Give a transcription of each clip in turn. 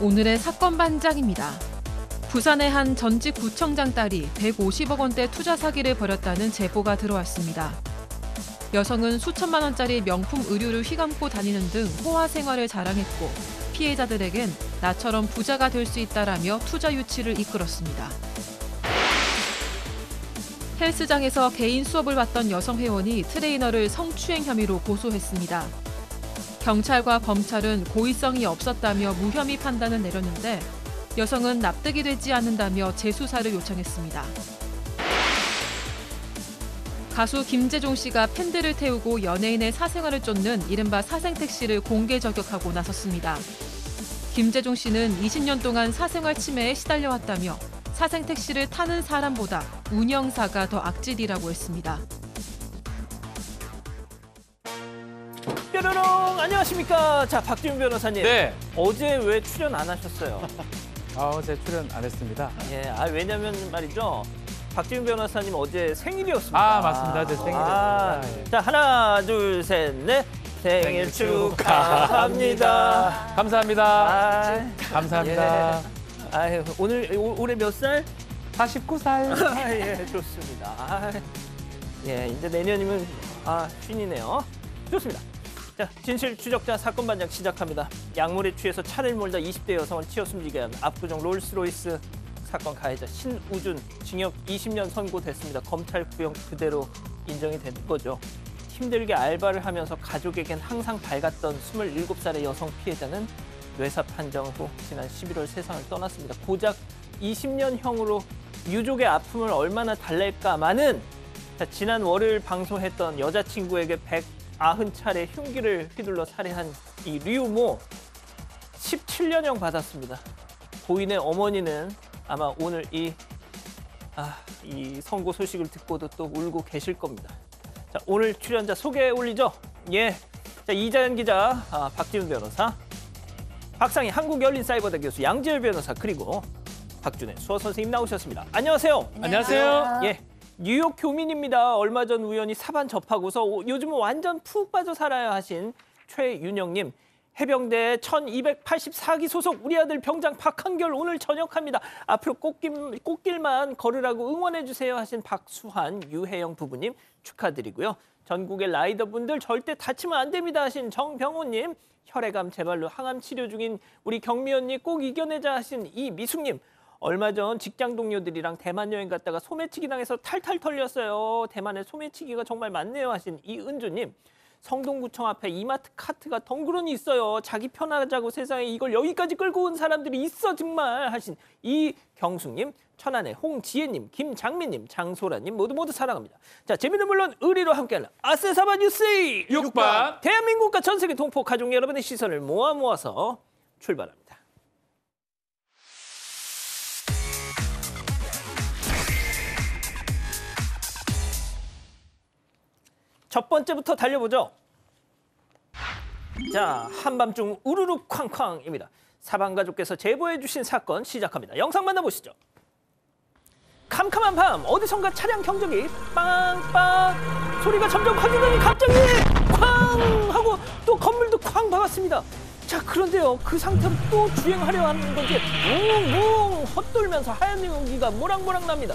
오늘의 사건 반장입니다. 부산의 한 전직 구청장 딸이 150억 원대 투자 사기를 벌였다는 제보가 들어왔습니다. 여성은 수천만 원짜리 명품 의류를 휘감고 다니는 등 호화 생활을 자랑했고 피해자들에겐 나처럼 부자가 될 수 있다라며 투자 유치를 이끌었습니다. 헬스장에서 개인 수업을 받던 여성 회원이 트레이너를 성추행 혐의로 고소했습니다. 경찰과 검찰은 고의성이 없었다며 무혐의 판단을 내렸는데 여성은 납득이 되지 않는다며 재수사를 요청했습니다. 가수 김재종 씨가 팬들을 태우고 연예인의 사생활을 쫓는 이른바 사생택시를 공개 저격하고 나섰습니다. 김재종 씨는 20년 동안 사생활 침해에 시달려왔다며 사생택시를 타는 사람보다 운영사가 더 악질이라고 했습니다. 뾰로롱 안녕하십니까. 자, 박지훈 변호사님. 네. 어제 왜 출연 안 하셨어요? 어제 출연 안 했습니다. 예, 왜냐면 말이죠. 박지훈 변호사님 어제 생일이었습니다. 맞습니다. 제 생일이었습니다. 예. 자, 하나, 둘, 셋, 넷. 생일 축하합니다. 감사합니다. 감사합니다. 예. 아유, 올해 몇 살? 49살. 예, 좋습니다. 예, 이제 내년이면 쉰이네요. 좋습니다. 자, 진실 추적자 사건 반장 시작합니다. 약물에 취해서 차를 몰다 20대 여성을 치어 숨지게 한 압구정 롤스로이스 사건 가해자 신우준 징역 20년 선고됐습니다. 검찰 구형 그대로 인정이 된 거죠. 힘들게 알바를 하면서 가족에겐 항상 밝았던 27살의 여성 피해자는 뇌사 판정 후 지난 11월 세상을 떠났습니다. 고작 20년형으로 유족의 아픔을 얼마나 달랠까마는 지난 월요일 방송했던 여자친구에게 190차례 흉기를 휘둘러 살해한 이 류모 17년형 받았습니다. 고인의 어머니는 아마 오늘 이 선고 소식을 듣고도 또 울고 계실 겁니다. 자, 오늘 출연자 소개해 올리죠. 예, 자, 이자연 기자, 박지훈 변호사, 박상희 한국열린사이버대 교수 양지열 변호사, 그리고 박준혜 수어 선생님 나오셨습니다. 안녕하세요. 안녕하세요. 예, 뉴욕 교민입니다. 얼마 전 우연히 사반 접하고서 요즘은 완전 푹 빠져 살아야 하신 최윤영님. 해병대 1284기 소속 우리 아들 병장 박한결 오늘 전역합니다. 앞으로 꽃길만 걸으라고 응원해주세요 하신 박수환, 유혜영 부부님 축하드리고요. 전국의 라이더분들 절대 다치면 안 됩니다 하신 정병호님, 혈액암 재발로 항암 치료 중인 우리 경미 언니 꼭 이겨내자 하신 이미숙님, 얼마 전 직장 동료들이랑 대만 여행 갔다가 소매치기 당해서 탈탈 털렸어요. 대만에 소매치기가 정말 많네요 하신 이은주님, 성동구청 앞에 이마트 카트가 덩그러니 있어요. 자기 편하자고 세상에 이걸 여기까지 끌고 온 사람들이 있어 정말 하신 이경숙님, 천안의 홍지혜님, 김장민님, 장소라님 모두 사랑합니다. 자, 재미는 물론 의리로 함께하는 아세사바 뉴스 6반. 대한민국과 전 세계 동포 가족 여러분의 시선을 모아서 출발합니다. 첫 번째부터 달려보죠. 자, 한밤중 우르르 쾅쾅입니다. 사방가족께서 제보해 주신 사건 시작합니다. 영상 만나보시죠. 캄캄한 밤 어디선가 차량 경적이 빵빵 소리가 점점 커지더니 갑자기 쾅 하고 또 건물도 쾅 박았습니다. 자, 그런데요, 그 상태로 또 주행하려 하는 건지 웅웅 헛돌면서 하얀 연기가 모락모락 납니다.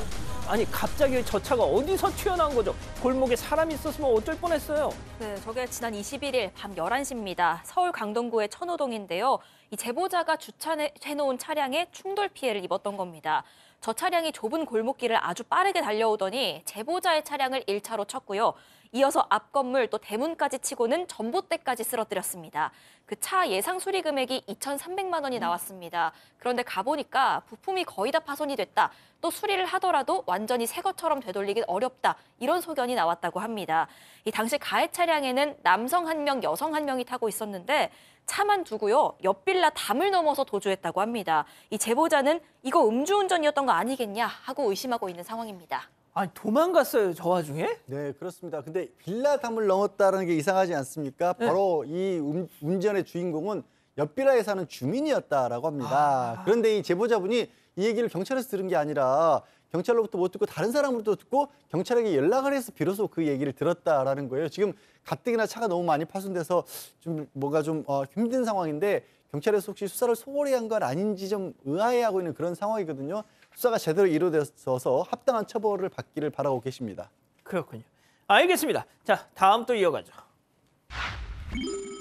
아니, 갑자기 저 차가 어디서 튀어나온 거죠? 골목에 사람이 있었으면 어쩔 뻔했어요. 네, 저게 지난 21일 밤 11시입니다. 서울 강동구의 천호동인데요. 이 제보자가 주차해놓은 차량에 충돌 피해를 입었던 겁니다. 저 차량이 좁은 골목길을 아주 빠르게 달려오더니 제보자의 차량을 1차로 쳤고요. 이어서 앞 건물 또 대문까지 치고는 전봇대까지 쓰러뜨렸습니다. 그 차 예상 수리 금액이 2,300만 원이 나왔습니다. 그런데 가보니까 부품이 거의 다 파손이 됐다. 또 수리를 하더라도 완전히 새 것처럼 되돌리긴 어렵다. 이런 소견이 나왔다고 합니다. 이 당시 가해 차량에는 남성 1명, 여성 1명이 타고 있었는데 차만 두고요, 옆 빌라 담을 넘어서 도주했다고 합니다. 이 제보자는 이거 음주운전이었던 거 아니겠냐 하고 의심하고 있는 상황입니다. 아니, 도망갔어요, 저 와중에? 네, 그렇습니다. 근데 빌라 담을 넘었다는 게 이상하지 않습니까? 네. 바로 이 운전의 주인공은 옆 빌라에 사는 주민이었다라고 합니다. 그런데 이 제보자분이 이 얘기를 경찰에서 들은 게 아니라 경찰로부터 못 듣고 다른 사람으로부터 듣고 경찰에게 연락을 해서 비로소 그 얘기를 들었다라는 거예요. 지금 가뜩이나 차가 너무 많이 파손돼서 좀 뭔가 좀 힘든 상황인데 경찰에서 혹시 수사를 소홀히 한 건 아닌지 좀 의아해하고 있는 그런 상황이거든요. 수사가 제대로 이루어져서 합당한 처벌을 받기를 바라고 계십니다. 그렇군요. 알겠습니다. 자, 다음 또 이어가죠.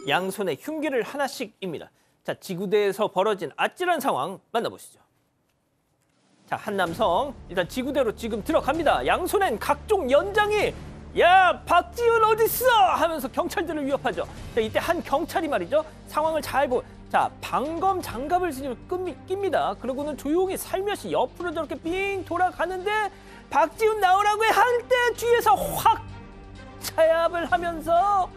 양손에 흉기를 하나씩입니다. 자, 지구대에서 벌어진 아찔한 상황 만나보시죠. 자, 한 남성 일단 지구대로 지금 들어갑니다. 양손엔 각종 연장이 야, 박지훈 어딨어? 하면서 경찰들을 위협하죠. 자, 이때 한 경찰이 말이죠. 상황을 잘 자, 방검 장갑을 낍니다. 그러고는 조용히 살며시 옆으로 저렇게 삥 돌아가는데 박지훈 나오라고 할 때 뒤에서 확 차압을 하면서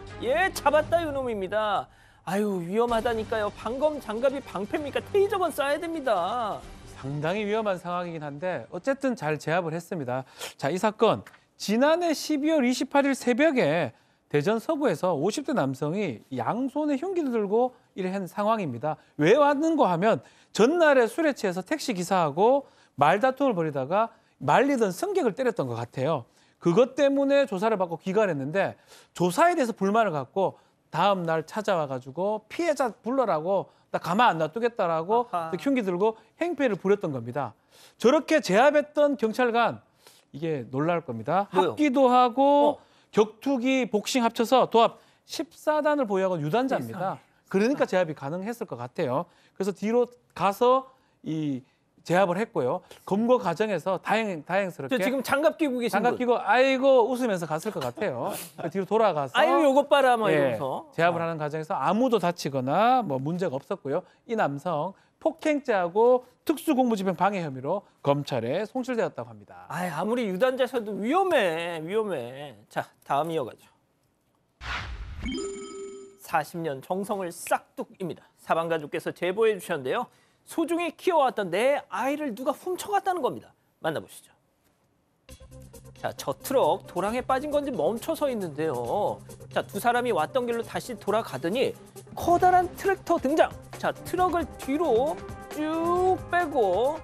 잡았다 요놈입니다. 아유, 위험하다니까요. 방검 장갑이 방패입니까? 테이저건 쏴야 됩니다. 상당히 위험한 상황이긴 한데 어쨌든 잘 제압을 했습니다. 자, 이 사건 지난해 12월 28일 새벽에 대전 서구에서 50대 남성이 양손에 흉기를 들고 일한 상황입니다. 왜 왔는가 하면 전날에 술에 취해서 택시 기사하고 말다툼을 벌이다가 말리던 승객을 때렸던 것 같아요. 그것 때문에 조사를 받고 귀가했는데 조사에 대해서 불만을 갖고 다음 날 찾아와가지고 피해자 불러라고 나 가만 안 놔두겠다라고 흉기 들고 행패를 부렸던 겁니다. 저렇게 제압했던 경찰관 이게 놀라울 겁니다. 뭐요? 합기도 하고 격투기, 복싱 합쳐서 도합 14단을 보유하고 유단자입니다. 그러니까 제압이 가능했을 것 같아요. 그래서 뒤로 가서 이 제압을 했고요. 검거 과정에서 다행스럽게 지금 장갑 끼고 계신 장갑 분. 끼고 아이고 웃으면서 갔을 것 같아요. 뒤로 돌아가서 아유, 요것 봐라 뭐 이러면서. 제압을 하는 과정에서 아무도 다치거나 뭐 문제가 없었고요. 이 남성 폭행죄하고 특수공무집행 방해 혐의로 검찰에 송치되었다고 합니다. 아무리 유단자셔도 위험해. 자, 다음 이어가죠. 40년 정성을 싹둑입니다. 사방 가족께서 제보해 주셨는데요. 소중히 키워왔던 내 아이를 누가 훔쳐갔다는 겁니다. 만나보시죠. 자, 저 트럭 도랑에 빠진 건지 멈춰 서 있는데요. 자, 두 사람이 왔던 길로 다시 돌아가더니 커다란 트랙터 등장. 자, 트럭을 뒤로 쭉 빼고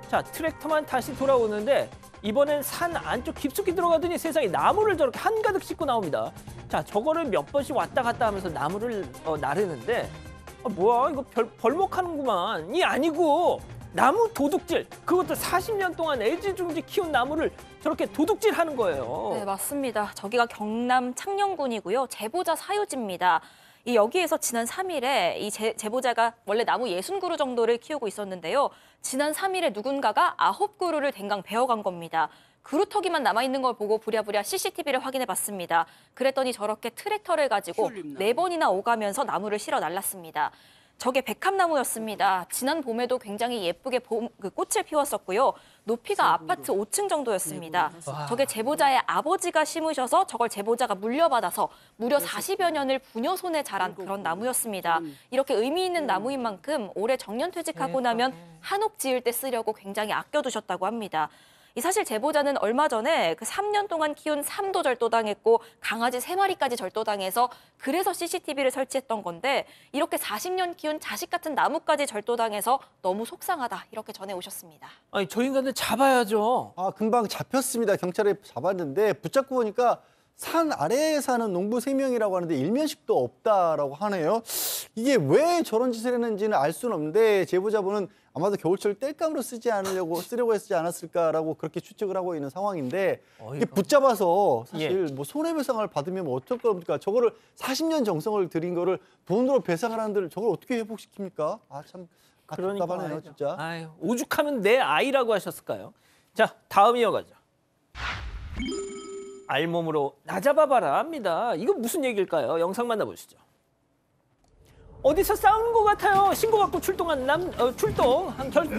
자, 트랙터만 다시 돌아오는데 이번엔 산 안쪽 깊숙이 들어가더니 세상에 나무를 저렇게 한가득 싣고 나옵니다. 자, 저거를 몇 번씩 왔다 갔다 하면서 나무를 나르는데 뭐야, 이거 벌목하는구만. 이 아니고 나무 도둑질. 그것도 40년 동안 LG중지 키운 나무를 저렇게 도둑질하는 거예요. 네, 맞습니다. 저기가 경남 창녕군이고요. 제보자 사유지입니다. 여기에서 지난 3일에 이 제보자가 원래 나무 60그루 정도를 키우고 있었는데요. 지난 3일에 누군가가 9그루를 댕강 베어간 겁니다. 그루터기만 남아있는 걸 보고 부랴부랴 CCTV를 확인해봤습니다. 그랬더니 저렇게 트랙터를 가지고 4번이나 오가면서 나무를 실어 날랐습니다. 저게 백합나무였습니다. 지난 봄에도 굉장히 예쁘게 꽃을 피웠었고요. 높이가 아파트 5층 정도였습니다. 저게 제보자의 아버지가 심으셔서 저걸 제보자가 물려받아서 무려 40여 년을 부녀 손에 자란 그런 나무였습니다. 이렇게 의미 있는 나무인 만큼 올해 정년퇴직하고 나면 한옥 지을 때 쓰려고 굉장히 아껴두셨다고 합니다. 사실 제보자는 얼마 전에 그 3년 동안 키운 삼도 절도당했고 강아지 3마리까지 절도당해서 그래서 CCTV를 설치했던 건데 이렇게 40년 키운 자식 같은 나무까지 절도당해서 너무 속상하다 이렇게 전해오셨습니다. 아니, 저 인간들 잡아야죠. 금방 잡혔습니다. 경찰에 잡았는데 붙잡고 보니까 산 아래에 사는 농부 3명이라고 하는데 일면식도 없다라고 하네요. 이게 왜 저런 짓을 했는지는 알 수는 없는데 제보자분은 아마도 겨울철 땔감으로 쓰려고 했지 않았을까라고 그렇게 추측을 하고 있는 상황인데 이게 붙잡아서 사실 뭐 손해배상을 받으면 뭐 어쩔 겁니까? 저거를 40년 정성을 들인 거를 돈으로 배상을 하는데 저걸 어떻게 회복시킵니까? 참 답답하네요, 진짜. 아유, 오죽하면 내 아이라고 하셨을까요? 자, 다음 이어가죠. 알몸으로 나 잡아봐라 합니다. 이거 무슨 얘기일까요? 영상 만나보시죠. 어디서 싸우는 것 같아요. 신고 받고 출동한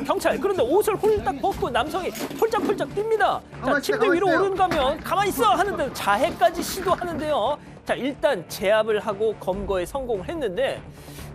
경찰. 그런데 옷을 홀딱 벗고 남성이 폴짝폴짝 뜁니다. 자, 침대 위로 오른가면 가만히 있어 하는데 자해까지 시도하는데요. 자, 일단 제압을 하고 검거에 성공을 했는데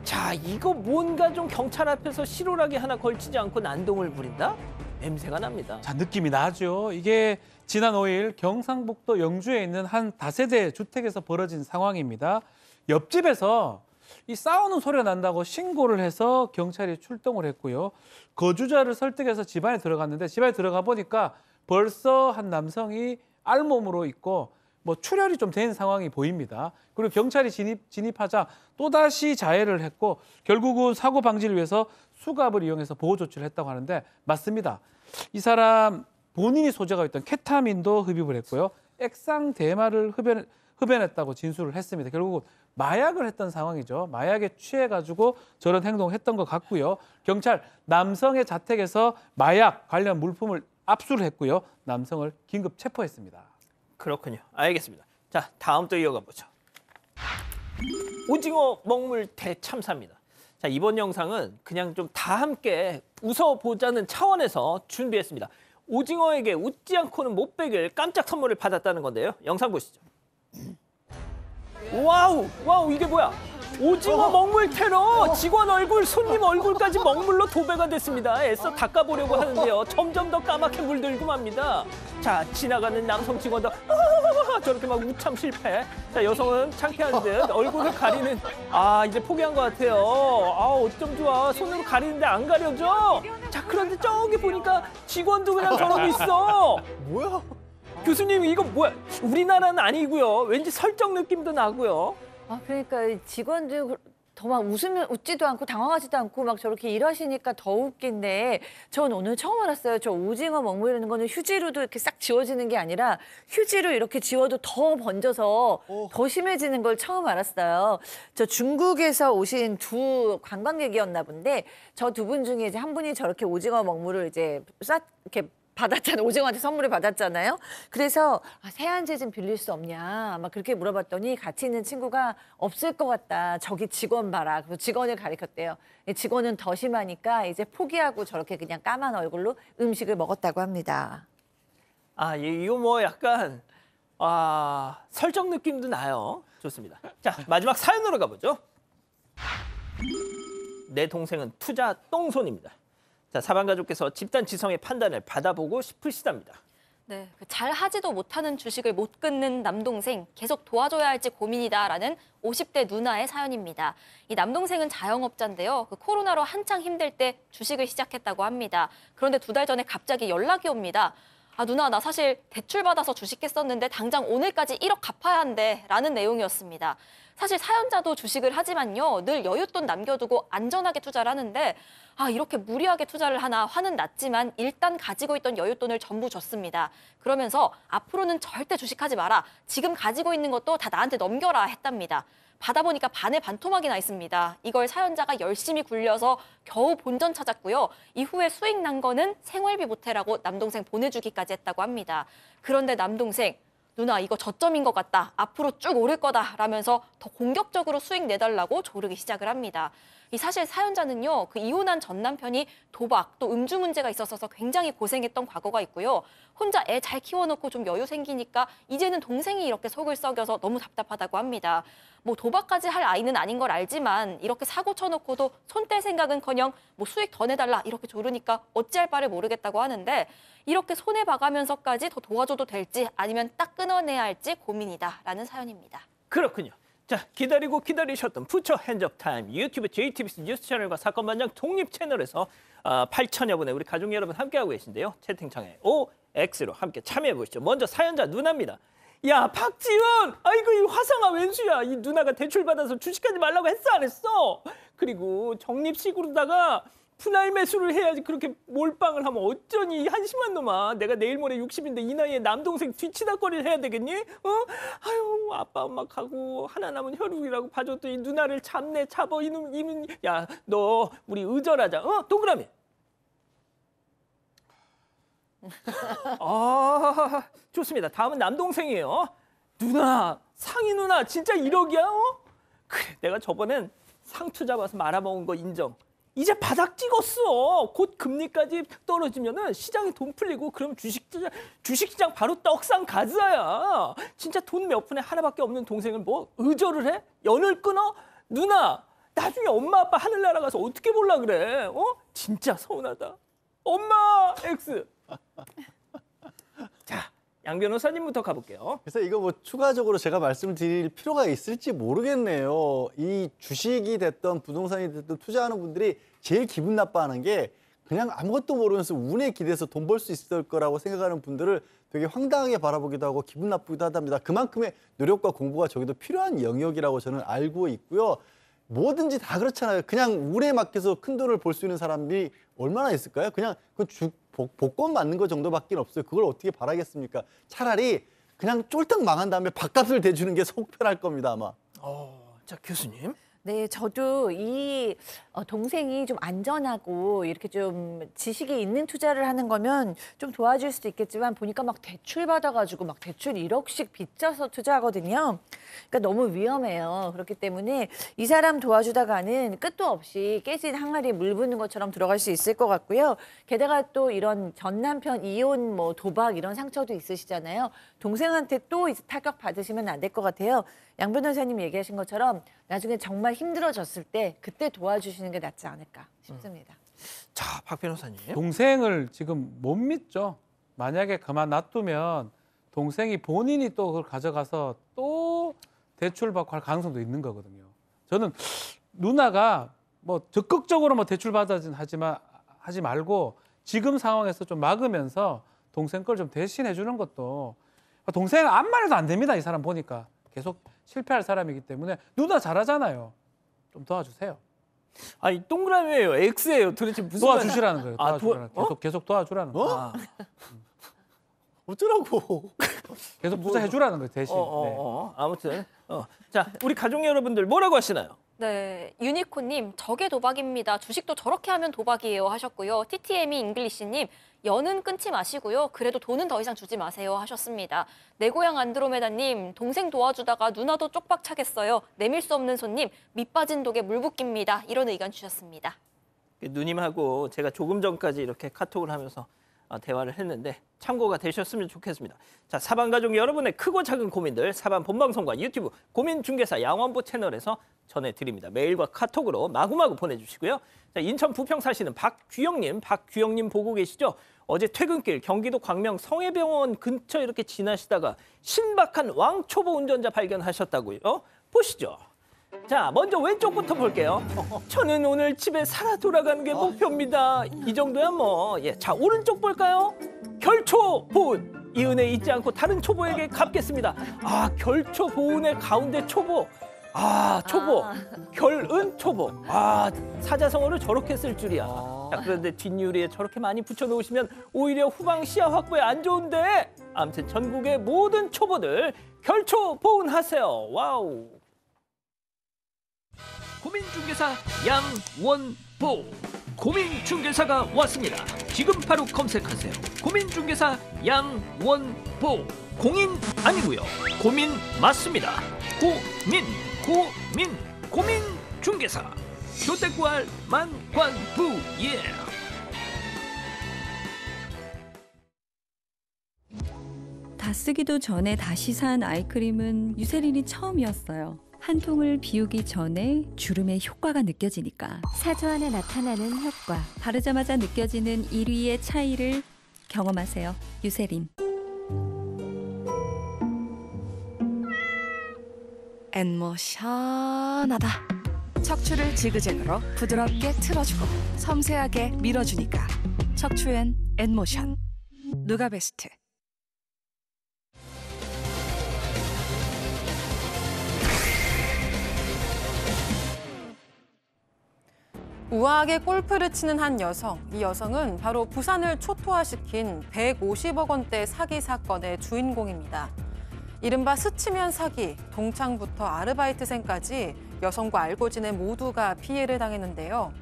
자, 이거 뭔가 좀 경찰 앞에서 실오라기 하나 걸치지 않고 난동을 부린다? 냄새가 납니다. 자, 느낌이 나죠. 이게 지난 5일 경상북도 영주에 있는 한 다세대 주택에서 벌어진 상황입니다. 옆집에서 이 싸우는 소리가 난다고 신고를 해서 경찰이 출동을 했고요. 거주자를 설득해서 집안에 들어갔는데 집안에 들어가 보니까 벌써 한 남성이 알몸으로 있고 뭐 출혈이 좀 된 상황이 보입니다. 그리고 경찰이 진입하자 또다시 자해를 했고 결국은 사고 방지를 위해서 수갑을 이용해서 보호 조치를 했다고 하는데 맞습니다. 이 사람 본인이 소재가 있던 케타민도 흡입을 했고요. 액상 대마를 흡연했다고 진술을 했습니다. 결국 마약을 했던 상황이죠. 마약에 취해가지고 저런 행동을 했던 것 같고요. 경찰 남성의 자택에서 마약 관련 물품을 압수를 했고요. 남성을 긴급 체포했습니다. 그렇군요. 알겠습니다. 자, 다음 또 이어가 보죠. 오징어 먹물 대참사입니다. 자, 이번 영상은 그냥 좀 다 함께 웃어보자는 차원에서 준비했습니다. 오징어에게 웃지 않고는 못 베길 깜짝 선물을 받았다는 건데요. 영상 보시죠. 와우, 와우, 이게 뭐야? 오징어 먹물 테러! 직원 얼굴, 손님 얼굴까지 먹물로 도배가 됐습니다. 애써 닦아보려고 하는데요. 점점 더 까맣게 물들고 맙니다. 자, 지나가는 남성 직원도 저렇게 막 우참 실패. 자, 여성은 창피한 듯 얼굴을 가리는 이제 포기한 것 같아요. 어쩜 좋아. 손으로 가리는데 안 가려져. 자, 그런데 저기 보니까 직원도 그냥 저러고 있어. 뭐야? 교수님, 이거 뭐야? 우리나라는 아니고요. 왠지 설정 느낌도 나고요. 그러니까 직원들 더 막 웃지도 않고 당황하지도 않고 막 저렇게 일하시니까 더 웃긴데 전 오늘 처음 알았어요. 저 오징어 먹물이라는 거는 휴지로도 이렇게 싹 지워지는 게 아니라 휴지로 이렇게 지워도 더 번져서 더 심해지는 걸 처음 알았어요. 저 중국에서 오신 두 관광객이었나 본데 저 두 분 중에 이제 한 분이 저렇게 오징어 먹물을 이제 이렇게 받았잖아요. 오징어한테 선물을 받았잖아요. 그래서 세안제 좀 빌릴 수 없냐 막 그렇게 물어봤더니 같이 있는 친구가 없을 것 같다. 저기 직원 봐라. 그래서 직원을 가리켰대요. 직원은 더 심하니까 이제 포기하고 저렇게 그냥 까만 얼굴로 음식을 먹었다고 합니다. 이거 뭐 약간 설정 느낌도 나요. 좋습니다. 자, 마지막 사연으로 가보죠. 내 동생은 투자 똥손입니다. 자, 사방가족께서 집단 지성의 판단을 받아보고 싶으시답니다. 네, 잘 하지도 못하는 주식을 못 끊는 남동생 계속 도와줘야 할지 고민이다라는 50대 누나의 사연입니다. 이 남동생은 자영업자인데요. 코로나로 한창 힘들 때 주식을 시작했다고 합니다. 그런데 2달 전에 갑자기 연락이 옵니다. 누나, 나 사실 대출 받아서 주식했었는데 당장 오늘까지 1억 갚아야 한대 라는 내용이었습니다. 사실 사연자도 주식을 하지만요. 늘 여윳돈 남겨두고 안전하게 투자를 하는데 이렇게 무리하게 투자를 하나 화는 났지만 일단 가지고 있던 여윳돈을 전부 줬습니다. 그러면서 앞으로는 절대 주식하지 마라. 지금 가지고 있는 것도 다 나한테 넘겨라 했답니다. 받아보니까 반에 반토막이 나 있습니다. 이걸 사연자가 열심히 굴려서 겨우 본전 찾았고요. 이후에 수익 난 거는 생활비 보태라고 남동생 보내주기까지 했다고 합니다. 그런데 남동생, 누나 이거 저점인 것 같다. 앞으로 쭉 오를 거다. 라면서 더 공격적으로 수익 내달라고 조르기 시작을 합니다. 이 사실 사연자는요. 이혼한 전 남편이 도박 또 음주 문제가 있었어서 굉장히 고생했던 과거가 있고요. 혼자 애 잘 키워놓고 좀 여유 생기니까 이제는 동생이 이렇게 속을 썩여서 너무 답답하다고 합니다. 뭐 도박까지 할 아이는 아닌 걸 알지만 이렇게 사고 쳐놓고도 손 뗄 생각은커녕 뭐 수익 더 내달라 이렇게 조르니까 어찌할 바를 모르겠다고 하는데 이렇게 손해 봐가면서까지 더 도와줘도 될지 아니면 딱 끊어내야 할지 고민이다라는 사연입니다. 그렇군요. 자, 기다리고 기다리셨던 푸처 핸즈업 타임 유튜브 JTBC 뉴스 채널과 사건 반장 독립 채널에서 8천여 분의 우리 가족 여러분 함께하고 계신데요. 채팅창에 OX로 함께 참여해 보시죠. 먼저 사연자 누나입니다. 야, 박지은! 아이고, 이 화상아 웬수야. 이 누나가 대출 받아서 주식하지 말라고 했어 안 했어? 그리고 적립식으로다가 분할 매수를 해야지 그렇게 몰빵을 하면 어쩌니 한심한 놈아. 내가 내일 모레 60인데 이 나이에 남동생 뒤치다거리를 해야 되겠니? 아유, 아빠 엄마 가고 하나 남은 혈육이라고 봐줬더니 누나를 잡네 잡어 이놈. 야, 너 우리 의절하자. 동그라미. 좋습니다. 다음은 남동생이에요. 누나, 상희 누나 진짜 1억이야? 그래, 내가 저번엔 상투 잡아서 말아먹은 거 인정. 이제 바닥 찍었어. 곧 금리까지 떨어지면은 시장에 돈 풀리고 그럼 주식시장 바로 떡상 가즈야. 진짜 돈 몇 푼에 하나밖에 없는 동생을 뭐 의절을 해? 연을 끊어? 누나, 나중에 엄마 아빠 하늘나라 가서 어떻게 볼라 그래? 진짜 서운하다. 엄마 X. 자, 양 변호사님부터 가볼게요. 그래서 이거 뭐 추가적으로 제가 말씀드릴 필요가 있을지 모르겠네요. 이 주식이 됐던 부동산이 됐던 투자하는 분들이 제일 기분 나빠하는 게 그냥 아무것도 모르면서 운에 기대서 돈 벌 수 있을 거라고 생각하는 분들을 되게 황당하게 바라보기도 하고 기분 나쁘기도 하답니다. 그만큼의 노력과 공부가 저기도 필요한 영역이라고 저는 알고 있고요. 뭐든지 다 그렇잖아요. 그냥 운에 맡겨서 큰 돈을 벌 수 있는 사람들이 얼마나 있을까요? 그냥 그 복권 맞는 거 정도밖에 없어요. 그걸 어떻게 바라겠습니까? 차라리 그냥 쫄딱 망한 다음에 밥값을 대주는 게 속 편할 겁니다, 아마. 자, 교수님. 네, 저도 이 동생이 좀 안전하고 이렇게 좀 지식이 있는 투자를 하는 거면 좀 도와줄 수도 있겠지만 보니까 막 대출 받아가지고 막 대출 1억씩 빚져서 투자하거든요. 그러니까 너무 위험해요. 그렇기 때문에 이 사람 도와주다가는 끝도 없이 깨진 항아리에 물 붓는 것처럼 들어갈 수 있을 것 같고요. 게다가 또 이런 전 남편 이혼, 뭐 도박 이런 상처도 있으시잖아요. 동생한테 또 타격 받으시면 안 될 것 같아요. 양 변호사님 얘기하신 것처럼 나중에 정말 힘들어졌을 때 그때 도와주시는 게 낫지 않을까 싶습니다. 자, 박 변호사님. 동생을 지금 못 믿죠. 만약에 그만 놔두면 동생이 본인이 또 그걸 가져가서 또 대출받고 할 가능성도 있는 거거든요. 저는 누나가 뭐 적극적으로 뭐 대출 받아진 하지 말고 지금 상황에서 좀 막으면서 동생 걸 좀 대신해 주는 것도 동생 아무 말해도 안 됩니다. 이 사람 보니까 계속 실패할 사람이기 때문에 누나 잘하잖아요. 좀 도와주세요. 아니, 동그라미예요. X예요. 도대체 무슨 도와주시라는 거예요. 아, 도와주라는 계속 도와주라는 거예요. 아, 어쩌라고. 계속 투자해 주라는 거예요. 대신. 네. 아무튼 자, 우리 가족 여러분들 뭐라고 하시나요? 네, 유니콘님 저게 도박입니다. 주식도 저렇게 하면 도박이에요 하셨고요. TTM이 잉글리시님 연은 끊지 마시고요. 그래도 돈은 더 이상 주지 마세요 하셨습니다. 내 고향 안드로메다님 동생 도와주다가 누나도 쪽박 차겠어요. 내밀 수 없는 손님 밑 빠진 독에 물 붓깁니다. 이런 의견 주셨습니다. 누님하고 제가 조금 전까지 이렇게 카톡을 하면서 대화를 했는데 참고가 되셨으면 좋겠습니다. 자, 사반 가족 여러분의 크고 작은 고민들 사반 본방송과 유튜브 고민 중개사 양원보 채널에서 전해드립니다. 메일과 카톡으로 마구마구 보내주시고요. 자, 인천 부평 사시는 박규영님 보고 계시죠? 어제 퇴근길 경기도 광명 성해병원 근처 이렇게 지나시다가 신박한 왕초보 운전자 발견하셨다고요. 보시죠. 자, 먼저 왼쪽부터 볼게요. 저는 오늘 집에 살아 돌아가는 게 목표입니다. 이 정도야 뭐. 예, 자, 오른쪽 볼까요? 결초 보은. 이 은혜 잊지 않고 다른 초보에게 갚겠습니다. 아, 결초 보은의 가운데 초보. 아, 초보. 결은 초보. 아, 사자성어를 저렇게 쓸 줄이야. 자, 그런데 뒷유리에 저렇게 많이 붙여놓으시면 오히려 후방 시야 확보에 안 좋은데. 아무튼 전국의 모든 초보들 결초 보은하세요. 와우. 고민중개사 양원보. 고민중개사가 왔습니다. 지금 바로 검색하세요. 고민중개사 양원보. 공인 아니고요. 고민 맞습니다. 고민중개사. 조태구알 만관부. 예. 다 쓰기도 전에 다시 산 아이크림은 유세린이 처음이었어요. 한 통을 비우기 전에 주름의 효과가 느껴지니까. 사조 안에 나타나는 효과. 바르자마자 느껴지는 1위의 차이를 경험하세요. 유세린. 엔모션하다. 척추를 지그재그로 부드럽게 틀어주고 섬세하게 밀어주니까 척추엔 엔모션. 누가 베스트. 우아하게 골프를 치는 한 여성. 이 여성은 바로 부산을 초토화시킨 150억 원대 사기 사건의 주인공입니다. 이른바 스치면 사기, 동창부터 아르바이트생까지 여성과 알고 지낸 모두가 피해를 당했는데요.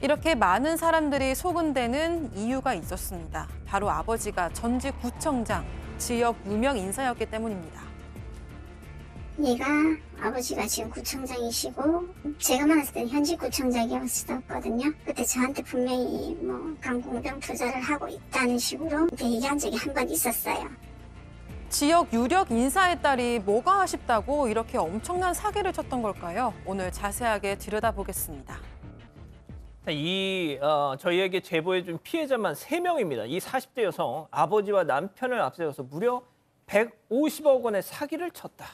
이렇게 많은 사람들이 속은 데는 이유가 있었습니다. 바로 아버지가 전직 구청장, 지역 유명 인사였기 때문입니다. 얘가 아버지가 지금 구청장이시고 제가 만났을 때는 현직 구청장이었거든요. 그때 저한테 분명히 뭐 강공병 투자를 하고 있다는 식으로 얘기한 적이 한 번 있었어요. 지역 유력 인사의 딸이 뭐가 아쉽다고 이렇게 엄청난 사기를 쳤던 걸까요? 오늘 자세하게 들여다보겠습니다. 저희에게 제보해준 피해자만 3명입니다. 이 40대 여성 아버지와 남편을 앞세워서 무려 150억 원의 사기를 쳤다.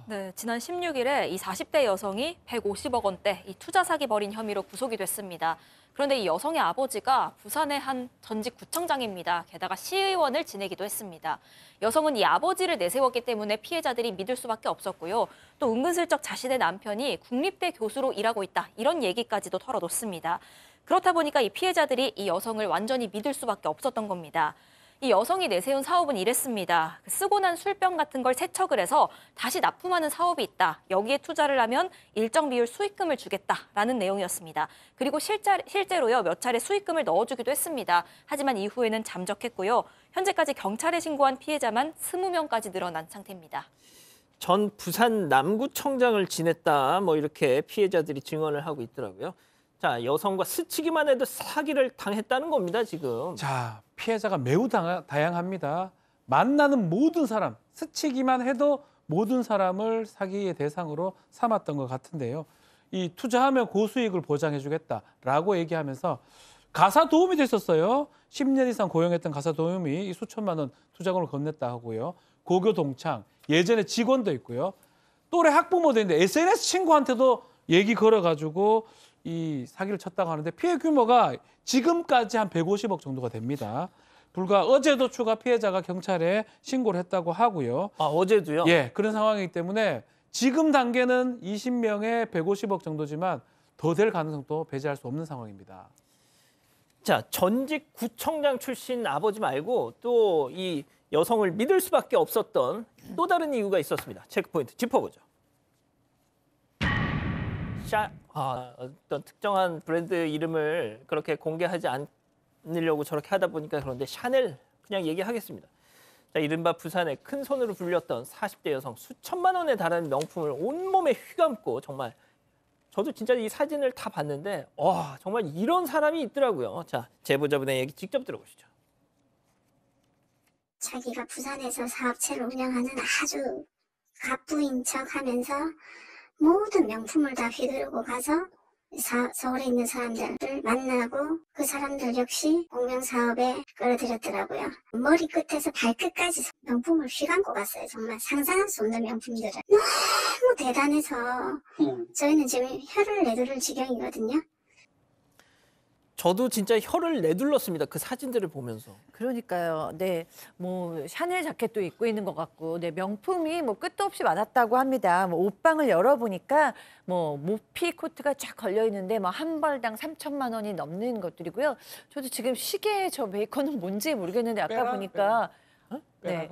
네, 지난 16일에 이 40대 여성이 150억 원대 이 투자 사기 벌인 혐의로 구속이 됐습니다. 그런데 이 여성의 아버지가 부산의 한 전직 구청장입니다. 게다가 시의원을 지내기도 했습니다. 여성은 이 아버지를 내세웠기 때문에 피해자들이 믿을 수밖에 없었고요. 또 은근슬쩍 자신의 남편이 국립대 교수로 일하고 있다. 이런 얘기까지도 털어놓습니다. 그렇다 보니까 이 피해자들이 이 여성을 완전히 믿을 수밖에 없었던 겁니다. 이 여성이 내세운 사업은 이랬습니다. 쓰고 난 술병 같은 걸 세척을 해서 다시 납품하는 사업이 있다. 여기에 투자를 하면 일정 비율 수익금을 주겠다라는 내용이었습니다. 그리고 실제로요 몇 차례 수익금을 넣어주기도 했습니다. 하지만 이후에는 잠적했고요. 현재까지 경찰에 신고한 피해자만 20명까지 늘어난 상태입니다. 전 부산 남구청장을 지냈다. 뭐 이렇게 피해자들이 증언을 하고 있더라고요. 자, 여성과 스치기만 해도 사기를 당했다는 겁니다, 지금. 자, 피해자가 매우 다양합니다. 만나는 모든 사람, 스치기만 해도 모든 사람을 사기의 대상으로 삼았던 것 같은데요. 이 투자하면 고수익을 보장해주겠다라고 얘기하면서 가사 도움이 됐었어요. 10년 이상 고용했던 가사 도움이 수천만 원 투자금을 건넸다 하고요. 고교 동창, 예전에 직원도 있고요. 또래 학부모도 있는데 SNS 친구한테도 얘기 걸어가지고 이 사기를 쳤다고 하는데 피해 규모가 지금까지 한 150억 정도가 됩니다. 불과 어제도 추가 피해자가 경찰에 신고를 했다고 하고요. 아, 어제도요? 예, 그런 상황이기 때문에 지금 단계는 20명에 150억 정도지만 더 될 가능성도 배제할 수 없는 상황입니다. 자, 전직 구청장 출신 아버지 말고 또 이 여성을 믿을 수밖에 없었던 또 다른 이유가 있었습니다. 체크포인트 짚어보죠. 어떤 특정한 브랜드 이름을 그렇게 공개하지 않으려고 저렇게 하다 보니까 그런데 샤넬 그냥 얘기하겠습니다. 자, 이른바 부산의 큰 손으로 불렸던 40대 여성 수천만 원에 달하는 명품을 온몸에 휘감고 정말 저도 진짜 이 사진을 다 봤는데 와 정말 이런 사람이 있더라고요. 자, 제보자분의 얘기 직접 들어보시죠. 자기가 부산에서 사업체를 운영하는 아주 갑부인 척하면서 모든 명품을 다 휘두르고 가서 서울에 있는 사람들을 만나고 그 사람들 역시 공명사업에 끌어들였더라고요. 머리끝에서 발끝까지 명품을 휘감고 갔어요. 정말 상상할 수 없는 명품들을. 너무 대단해서 저희는 지금 혀를 내두를 지경이거든요. 저도 진짜 혀를 내둘렀습니다. 그 사진들을 보면서. 그러니까요. 네, 뭐 샤넬 자켓도 입고 있는 것 같고, 네 명품이 뭐 끝도 없이 많았다고 합니다. 뭐 옷방을 열어보니까 뭐 모피 코트가 쫙 걸려 있는데 뭐 한 벌당 3천만 원이 넘는 것들이고요. 저도 지금 시계 저 메이커는 뭔지 모르겠는데 아까 보니까 네.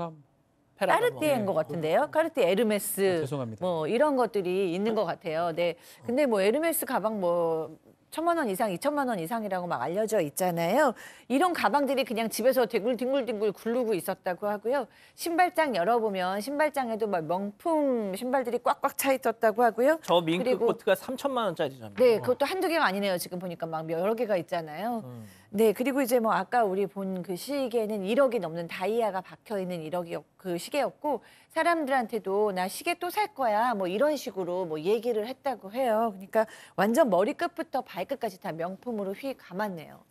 까르띠에인 것 같은데요. 까르띠에, 에르메스, 죄송합니다. 뭐 이런 것들이 있는 것 같아요. 네, 근데 뭐 에르메스 가방 뭐 1,000만 원 이상, 2,000만 원 이상이라고 막 알려져 있잖아요. 이런 가방들이 그냥 집에서 뒹굴뒹굴 굴르고 있었다고 하고요. 신발장 열어보면 신발장에도 막 명품 신발들이 꽉꽉 차 있었다고 하고요. 저 밍크 그리고 코트가 3천만 원짜리잖아요. 네, 그것도 한두 개가 아니네요. 지금 보니까 막 여러 개가 있잖아요. 네, 그리고 이제 뭐 아까 우리 본 그 시계는 1억이 넘는 다이아가 박혀 있는 1억이 그 시계였고 사람들한테도 나 시계 또 살 거야 뭐 이런 식으로 뭐 얘기를 했다고 해요. 그러니까 완전 머리끝부터 발끝까지 다 명품으로 휘 감았네요.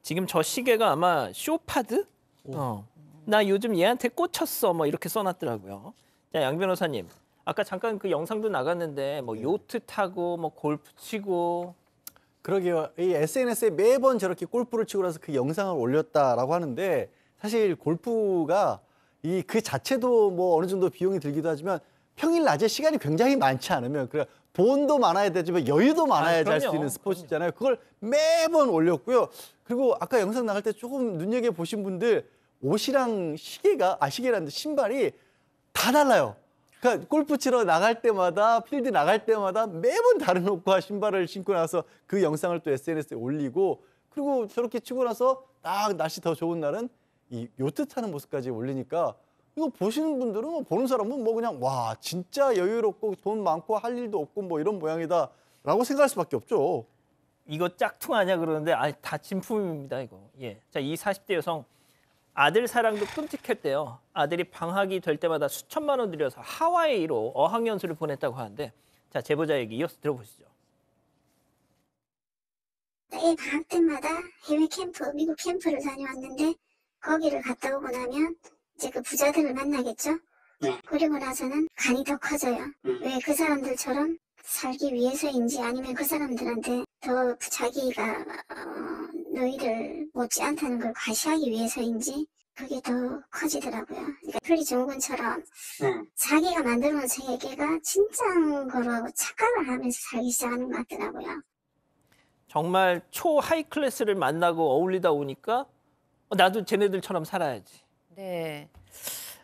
지금 저 시계가 아마 쇼파드? 나 요즘 얘한테 꽂혔어 뭐 이렇게 써놨더라고요. 자, 양 변호사님. 아까 잠깐 그 영상도 나갔는데 뭐 요트 타고 뭐 골프 치고 그러게요. 이 SNS에 매번 저렇게 골프를 치고 나서 그 영상을 올렸다라고 하는데 사실 골프가 그 자체도 뭐 어느 정도 비용이 들기도 하지만 평일 낮에 시간이 굉장히 많지 않으면 그래 돈도 많아야 되지만 여유도 많아야지 할 수 있는 스포츠잖아요. 그걸 매번 올렸고요. 그리고 아까 영상 나갈 때 조금 눈여겨보신 분들 옷이랑 시계란데 신발이 다 달라요. 그러니까 골프 치러 나갈 때마다 필드 나갈 때마다 매번 다른 옷과 신발을 신고 나서 그 영상을 또 SNS에 올리고 그리고 저렇게 치고 나서 딱 날씨 더 좋은 날은 이 요트 타는 모습까지 올리니까 이거 보시는 분들은 보는 사람은 뭐 그냥 와 진짜 여유롭고 돈 많고 할 일도 없고 뭐 이런 모양이다라고 생각할 수밖에 없죠. 이거 짝퉁 아니야 그러는데 다 진품입니다 이거. 예. 자, 이 40대 여성 아들 사랑도 끔찍했대요. 아들이 방학이 될 때마다 수천만 원 들여서 하와이로 어학연수를 보냈다고 하는데 자, 제보자 얘기 이어서 들어보시죠. 애 방학 때마다 해외 캠프, 미국 캠프를 다녀왔는데 거기를 갔다 오고 나면 이제 그 부자들을 만나겠죠. 그리고 나서는 간이 더 커져요. 왜 그 사람들처럼 살기 위해서인지 아니면 그 사람들한테 더 자기가 너희를 못지 않다는 걸 과시하기 위해서인지 그게 더 커지더라고요. 그러니까 플리증후군처럼 자기가 만들어놓은 세계가 진짜인 거라고 착각을 하면서 살기 시작하는 것 같더라고요. 정말 초 하이 클래스를 만나고 어울리다 보니까 나도 쟤네들처럼 살아야지. 네.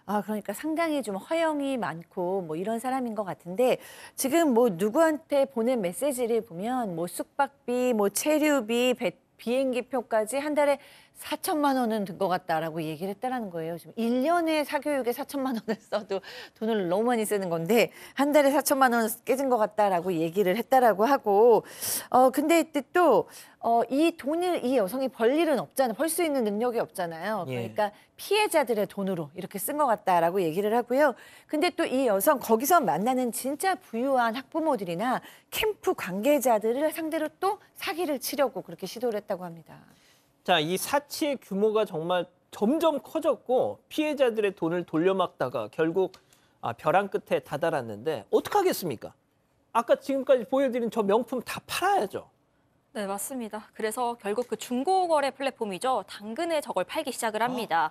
아, 그러니까 상당히 좀 허영이 많고 뭐 이런 사람인 것 같은데 지금 뭐 누구한테 보낸 메시지를 보면 뭐 숙박비, 뭐 체류비, 비행기 표까지 한 달에 4천만 원은 든 것 같다라고 얘기를 했다라는 거예요. 지금 1년에 사교육에 4천만 원을 써도 돈을 너무 많이 쓰는 건데 한 달에 4천만 원 깨진 것 같다라고 얘기를 했다라고 하고 근데 또 이 돈을 이 여성이 벌 일은 없잖아요. 벌 수 있는 능력이 없잖아요. 그러니까 피해자들의 돈으로 이렇게 쓴 것 같다라고 얘기를 하고요. 근데 또 이 여성 거기서 만나는 진짜 부유한 학부모들이나 캠프 관계자들을 상대로 또 사기를 치려고 그렇게 시도를 했다고 합니다. 자, 이 사치의 규모가 정말 점점 커졌고 피해자들의 돈을 돌려막다가 결국 벼랑 끝에 다다랐는데 어떡하겠습니까? 아까 지금까지 보여드린 저 명품 다 팔아야죠. 네, 맞습니다. 그래서 결국 그 중고거래 플랫폼이죠. 당근에 저걸 팔기 시작을 합니다.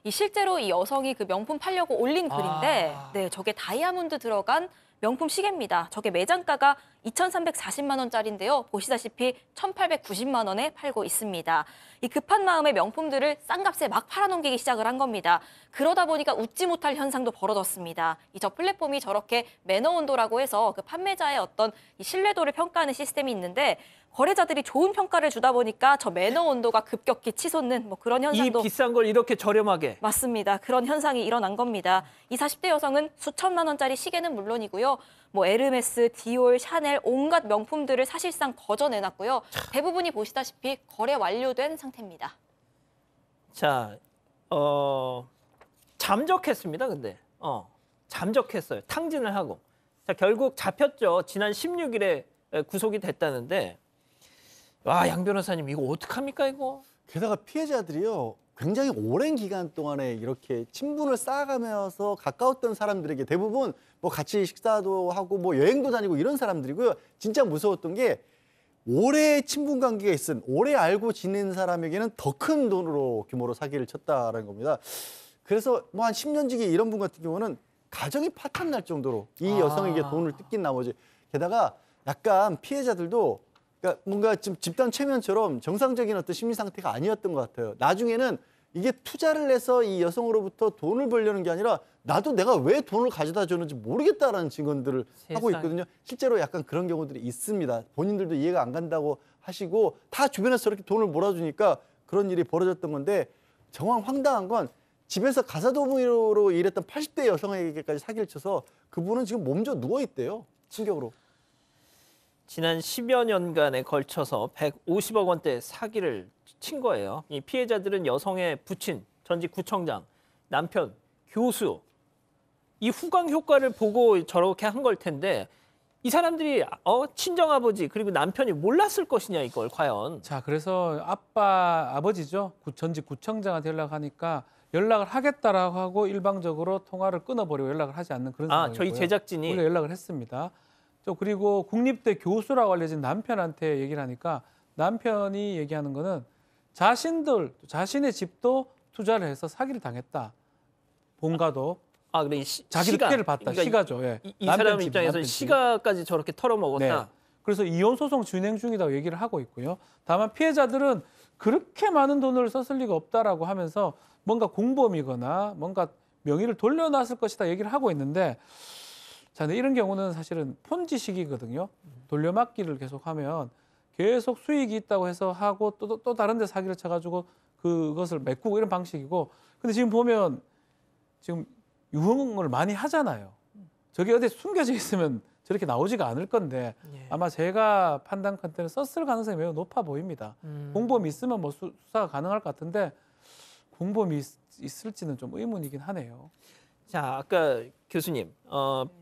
실제로 이 여성이 그 명품 팔려고 올린 글인데 네, 저게 다이아몬드 들어간 명품 시계입니다. 저게 매장가가 2,340만 원짜리인데요. 보시다시피 1,890만 원에 팔고 있습니다. 이 급한 마음에 명품들을 싼 값에 막 팔아넘기기 시작을 한 겁니다. 그러다 보니까 웃지 못할 현상도 벌어졌습니다. 저 플랫폼이 저렇게 매너 온도라고 해서 그 판매자의 어떤 이 신뢰도를 평가하는 시스템이 있는데 거래자들이 좋은 평가를 주다 보니까 저 매너 온도가 급격히 치솟는 뭐 그런 현상도 이 비싼 걸 이렇게 저렴하게. 맞습니다. 그런 현상이 일어난 겁니다. 이 40대 여성은 수천만 원짜리 시계는 물론이고요. 뭐 에르메스, 디올, 샤넬 온갖 명품들을 사실상 거저내놨고요. 대부분이 보시다시피 거래 완료된 상태입니다. 자, 잠적했습니다. 근데 잠적했어요. 탕진을 하고. 자, 결국 잡혔죠. 지난 16일에 구속이 됐다는데. 와, 양 변호사님 이거 어떡합니까 이거? 게다가 피해자들이요. 굉장히 오랜 기간 동안에 이렇게 친분을 쌓아가면서 가까웠던 사람들에게 대부분 뭐 같이 식사도 하고 뭐 여행도 다니고 이런 사람들이고요. 진짜 무서웠던 게 오래 친분 관계가 있은 오래 알고 지낸 사람에게는 더 큰 돈으로 규모로 사기를 쳤다라는 겁니다. 그래서 뭐 한 10년 지기 이런 분 같은 경우는 가정이 파탄 날 정도로 이 여성에게 돈을 뜯긴 나머지 게다가 약간 피해자들도 그러니까 뭔가 지금 집단 최면처럼 정상적인 어떤 심리 상태가 아니었던 것 같아요. 나중에는 이게 투자를 해서 이 여성으로부터 돈을 벌려는 게 아니라 나도 내가 왜 돈을 가져다 줬는지 모르겠다라는 증언들을 하고 있거든요. 실제로 약간 그런 경우들이 있습니다. 본인들도 이해가 안 간다고 하시고 다 주변에서 저렇게 돈을 몰아주니까 그런 일이 벌어졌던 건데 정말 황당한 건 집에서 가사도우미로 일했던 80대 여성에게까지 사기를 쳐서 그분은 지금 몸져 누워있대요. 충격으로. 지난 10여 년간에 걸쳐서 150억 원대 사기를 친 거예요. 이 피해자들은 여성의 부친, 전직 구청장, 남편, 교수. 이 후광 효과를 보고 저렇게 한 걸 텐데 이 사람들이 친정아버지 그리고 남편이 몰랐을 것이냐 이걸 과연. 자, 그래서 아버지죠. 전직 구청장한테 연락하니까 연락을 하겠다라고 하고 일방적으로 통화를 끊어버리고 연락을 하지 않는 그런 상황이고요. 저희 제작진이 원래 연락을 했습니다. 또 그리고 국립대 교수라고 알려진 남편한테 얘기를 하니까 남편이 얘기하는 거는 자신의 집도 투자를 해서 사기를 당했다. 본가도. 그래, 자기도 피해를 봤다. 그러니까 시가죠. 예. 이 사람 입장에서는 시가까지 저렇게 털어먹었다. 네. 그래서 이혼 소송 진행 중이라고 얘기를 하고 있고요. 다만 피해자들은 그렇게 많은 돈을 썼을 리가 없다라고 하면서 뭔가 공범이거나 뭔가 명의를 돌려놨을 것이다 얘기를 하고 있는데 자, 근데 이런 경우는 사실은 폰지식이거든요. 돌려막기를 계속하면 계속 수익이 있다고 해서 하고 또 다른 데 사기를 쳐가지고 그것을 메꾸고 이런 방식이고 근데 지금 보면 지금 유흥을 많이 하잖아요. 저게 어디 숨겨져 있으면 저렇게 나오지가 않을 건데 아마 제가 판단컨대는 썼을 가능성이 매우 높아 보입니다. 공범이 있으면 뭐 수사가 가능할 것 같은데 공범이 있을지는 좀 의문이긴 하네요. 자, 아까 교수님,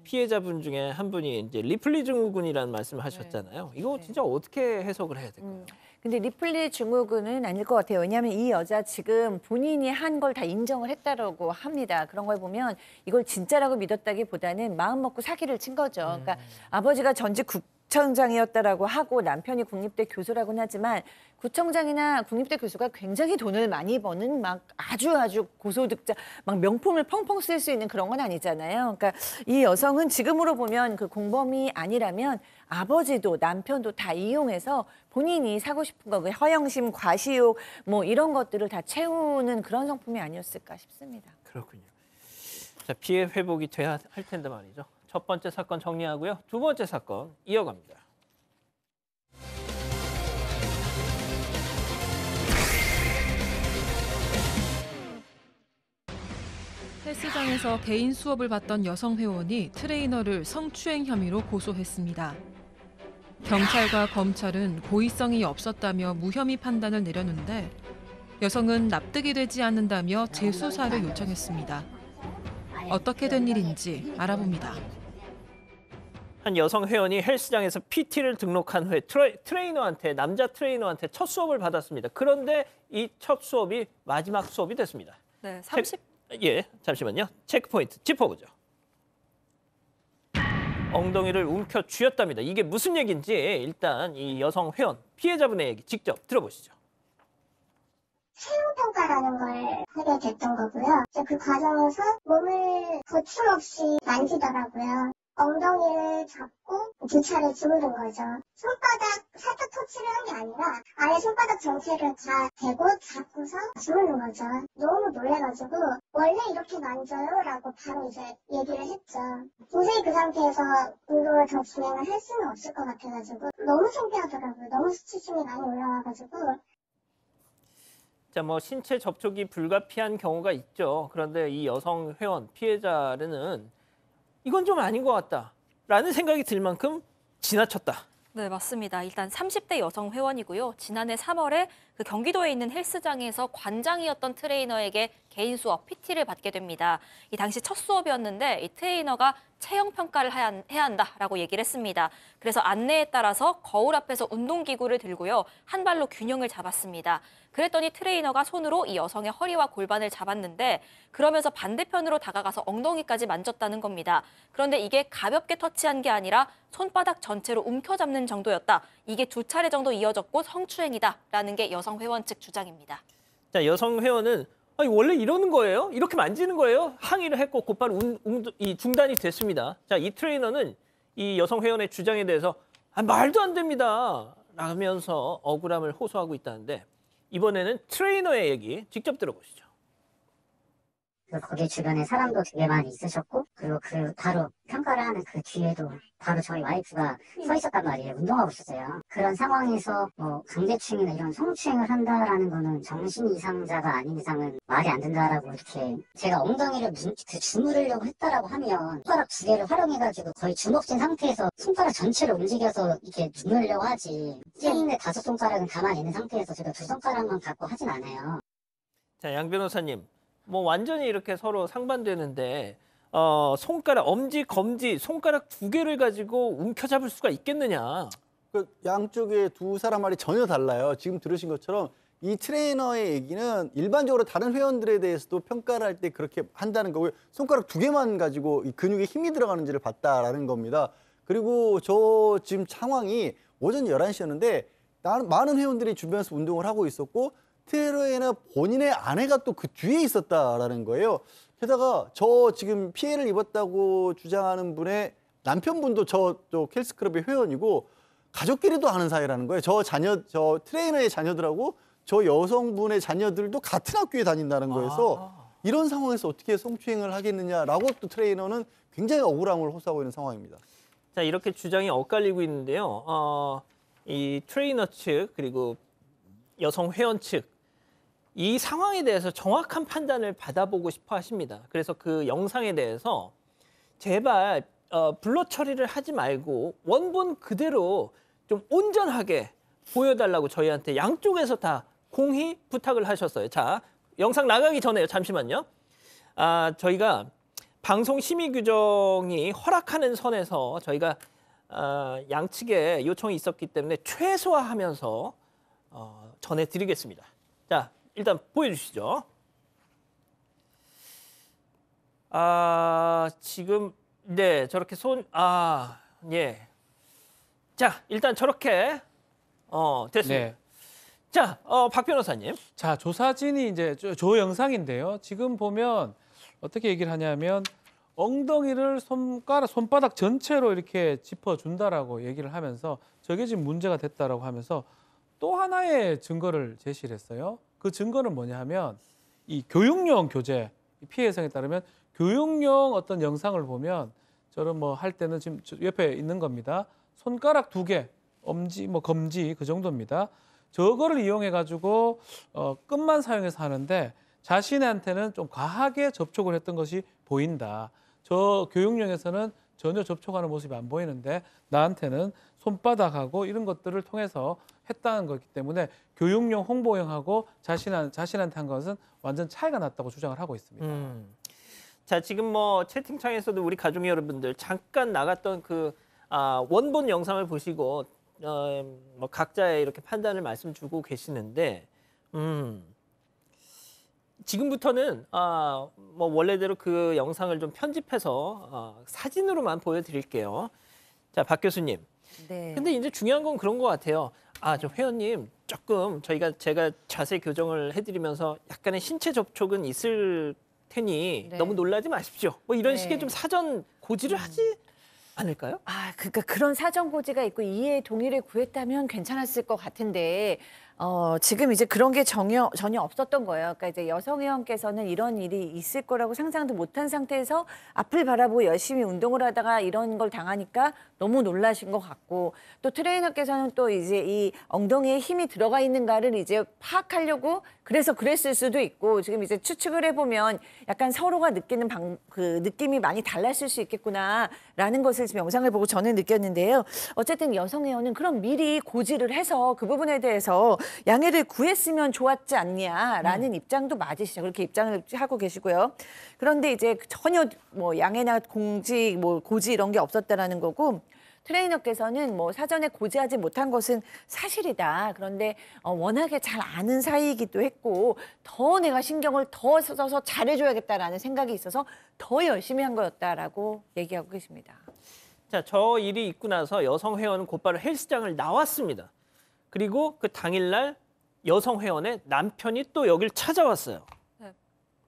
피해자분 중에 한 분이 이제 리플리 증후군이라는 말씀을 하셨잖아요. 이거 진짜 어떻게 해석을 해야 될까요? 근데 리플리 증후군은 아닐 것 같아요. 왜냐하면 이 여자 지금 본인이 한 걸 다 인정을 했다라고 합니다. 그런 걸 보면 이걸 진짜라고 믿었다기보다는 마음 먹고 사기를 친 거죠. 그러니까 아버지가 전직 구청장이었다라고 하고 남편이 국립대 교수라고는 하지만 구청장이나 국립대 교수가 굉장히 돈을 많이 버는 막 아주 고소득자, 막 명품을 펑펑 쓸 수 있는 그런 건 아니잖아요. 그러니까 이 여성은 지금으로 보면 그 공범이 아니라면 아버지도 남편도 다 이용해서 본인이 사고 싶은 거, 허영심, 과시욕 뭐 이런 것들을 다 채우는 그런 성품이 아니었을까 싶습니다. 그렇군요. 자, 피해 회복이 돼야 할 텐데 말이죠. 첫 번째 사건 정리하고요. 두 번째 사건 이어갑니다. 헬스장에서 개인 수업을 받던 여성 회원이 트레이너를 성추행 혐의로 고소했습니다. 경찰과 검찰은 고의성이 없었다며 무혐의 판단을 내렸는데 여성은 납득이 되지 않는다며 재수사를 요청했습니다. 어떻게 된 일인지 알아봅니다. 한 여성 회원이 헬스장에서 PT를 등록한 후에 남자 트레이너한테 첫 수업을 받았습니다. 그런데 이 첫 수업이 마지막 수업이 됐습니다. 네, 잠시만요. 체크포인트 짚어보죠. 엉덩이를 움켜 쥐었답니다. 이게 무슨 얘기인지 일단 이 여성 회원 피해자분의 얘기 직접 들어보시죠. 체형평가라는 걸 하게 됐던 거고요. 그 과정에서 몸을 거침없이 만지더라고요. 엉덩이를 잡고 두 차례 주무른 거죠. 손바닥 살짝 터치를 한 게 아니라 아예 손바닥 전체를 다 대고 잡고서 주무른 거죠. 너무 놀래가지고 원래 이렇게 만져요? 라고 바로 이제 얘기를 했죠. 도저히 그 상태에서 운동을 더 진행을 할 수는 없을 것 같아가지고 너무 창피하더라고요. 너무 수치심이 많이 올라와가지고. 자, 뭐 신체 접촉이 불가피한 경우가 있죠. 그런데 이 여성 회원 피해자는 이건 좀 아닌 것 같다라는 생각이 들 만큼 지나쳤다. 네, 맞습니다. 일단 30대 여성 회원이고요. 지난해 3월에 그 경기도에 있는 헬스장에서 관장이었던 트레이너에게 개인 수업 PT를 받게 됩니다. 이 당시 첫 수업이었는데 이 트레이너가 체형 평가를 해야 한다라고 얘기를 했습니다. 그래서 안내에 따라서 거울 앞에서 운동기구를 들고요. 한 발로 균형을 잡았습니다. 그랬더니 트레이너가 손으로 이 여성의 허리와 골반을 잡았는데 그러면서 반대편으로 다가가서 엉덩이까지 만졌다는 겁니다. 그런데 이게 가볍게 터치한 게 아니라 손바닥 전체로 움켜잡는 정도였다. 이게 두 차례 정도 이어졌고 성추행이다라는 게 여성 회원 측 주장입니다. 자, 여성 회원은 아니, 원래 이러는 거예요? 이렇게 만지는 거예요? 항의를 했고 곧바로 중단이 됐습니다. 자, 이 트레이너는 이 여성 회원의 주장에 대해서 말도 안 됩니다 라면서 억울함을 호소하고 있다는데 이번에는 트레이너의 얘기 직접 들어보시죠. 거기 주변에 사람도 되게 많이 있으셨고 그리고 그 바로 평가를 하는 그 뒤에도 바로 저희 와이프가 서 있었단 말이에요. 운동하고 있었어요. 그런 상황에서 뭐 강제추행이나 이런 성추행을 한다라는 거는 정신 이상자가 아닌 이상은 말이 안 된다라고 이렇게 제가 엉덩이를 주무르려고 했다라고 하면 손가락 두 개를 활용해가지고 거의 주먹진 상태에서 손가락 전체를 움직여서 이렇게 누르려고 하지 찐인의 5손가락은 가만히 있는 상태에서 제가 2손가락만 갖고 하진 않아요. 자, 양 변호사님. 뭐 완전히 이렇게 서로 상반되는데 손가락, 엄지, 검지, 손가락 두 개를 가지고 움켜잡을 수가 있겠느냐. 그 양쪽에 두 사람 말이 전혀 달라요. 지금 들으신 것처럼 이 트레이너의 얘기는 일반적으로 다른 회원들에 대해서도 평가를 할 때 그렇게 한다는 거고요. 손가락 두 개만 가지고 이 근육에 힘이 들어가는지를 봤다라는 겁니다. 그리고 저 지금 상황이 오전 11시였는데 많은 회원들이 주변에서 운동을 하고 있었고 트레이너는 본인의 아내가 또 그 뒤에 있었다라는 거예요. 게다가 저 지금 피해를 입었다고 주장하는 분의 남편분도 저쪽 헬스클럽의 회원이고 가족끼리도 아는 사이라는 거예요. 저 트레이너의 자녀들하고 저 여성분의 자녀들도 같은 학교에 다닌다는 거여서 이런 상황에서 어떻게 성추행을 하겠느냐라고 또 트레이너는 굉장히 억울함을 호소하고 있는 상황입니다. 자, 이렇게 주장이 엇갈리고 있는데요. 이 트레이너 측 그리고 여성 회원 측 이 상황에 대해서 정확한 판단을 받아보고 싶어 하십니다. 그래서 그 영상에 대해서 제발 블러 처리를 하지 말고 원본 그대로 좀 온전하게 보여달라고 저희한테 양쪽에서 다 공히 부탁을 하셨어요. 자, 영상 나가기 전에요. 잠시만요. 저희가 방송 심의 규정이 허락하는 선에서 저희가 양측에 요청이 있었기 때문에 최소화하면서 전해드리겠습니다. 자, 일단 보여주시죠. 지금 네 저렇게 예. 자, 일단 저렇게 됐습니다. 네. 자, 박 변호사님. 자, 조사진이 이제 저 영상인데요. 지금 보면 어떻게 얘기를 하냐면 엉덩이를 손바닥 전체로 이렇게 짚어준다라고 얘기를 하면서 저게 지금 문제가 됐다라고 하면서 또 하나의 증거를 제시를 했어요. 그 증거는 뭐냐 하면 이 교육용 교재, 피해 여성에 따르면 교육용 어떤 영상을 보면 저런 뭐 할 때는 지금 옆에 있는 겁니다. 손가락 2개, 엄지, 검지 그 정도입니다. 저거를 이용해 가지고 끝만 사용해서 하는데 자신한테는 좀 과하게 접촉을 했던 것이 보인다. 저 교육용에서는 전혀 접촉하는 모습이 안 보이는데 나한테는 손바닥하고 이런 것들을 통해서 했다는 거기 때문에 교육용 홍보용하고 자신한테 한 것은 완전 차이가 났다고 주장을 하고 있습니다. 자, 지금 뭐 채팅창에서도 우리 가족 여러분들 잠깐 나갔던 그 원본 영상을 보시고 뭐 각자의 이렇게 판단을 말씀 주고 계시는데 지금부터는 뭐 원래대로 그 영상을 좀 편집해서 사진으로만 보여드릴게요. 자, 박 교수님. 네. 근데 이제 중요한 건 그런 것 같아요. 저 회원님 조금 제가 자세 교정을 해드리면서 약간의 신체 접촉은 있을 테니 네. 너무 놀라지 마십시오. 뭐 이런 네. 식의 좀 사전 고지를 하지 않을까요? 그러니까 그런 사전 고지가 있고 이해 동의를 구했다면 괜찮았을 것 같은데 지금 이제 그런 게 전혀 없었던 거예요. 그러니까 이제 여성 회원께서는 이런 일이 있을 거라고 상상도 못한 상태에서 앞을 바라보고 열심히 운동을 하다가 이런 걸 당하니까 너무 놀라신 것 같고 또 트레이너께서는 또 이제 이 엉덩이에 힘이 들어가 있는가를 이제 파악하려고 그래서 그랬을 수도 있고 지금 이제 추측을 해보면 약간 서로가 느끼는 그 느낌이 많이 달랐을 수 있겠구나라는 것을 지금 영상을 보고 저는 느꼈는데요. 어쨌든 여성 회원은 그럼 미리 고지를 해서 그 부분에 대해서 양해를 구했으면 좋았지 않냐라는 입장도 맞으시죠. 그렇게 입장을 하고 계시고요. 그런데 이제 전혀 뭐 양해나 공지, 뭐 고지 이런 게 없었다라는 거고 트레이너께서는 뭐 사전에 고지하지 못한 것은 사실이다. 그런데 워낙에 잘 아는 사이이기도 했고 더 내가 신경을 더 써서 잘해줘야겠다라는 생각이 있어서 더 열심히 한 거였다라고 얘기하고 계십니다. 자, 저 일이 있고 나서 여성 회원은 곧바로 헬스장을 나왔습니다. 그리고 그 당일날 여성 회원의 남편이 또 여길 찾아왔어요. 네,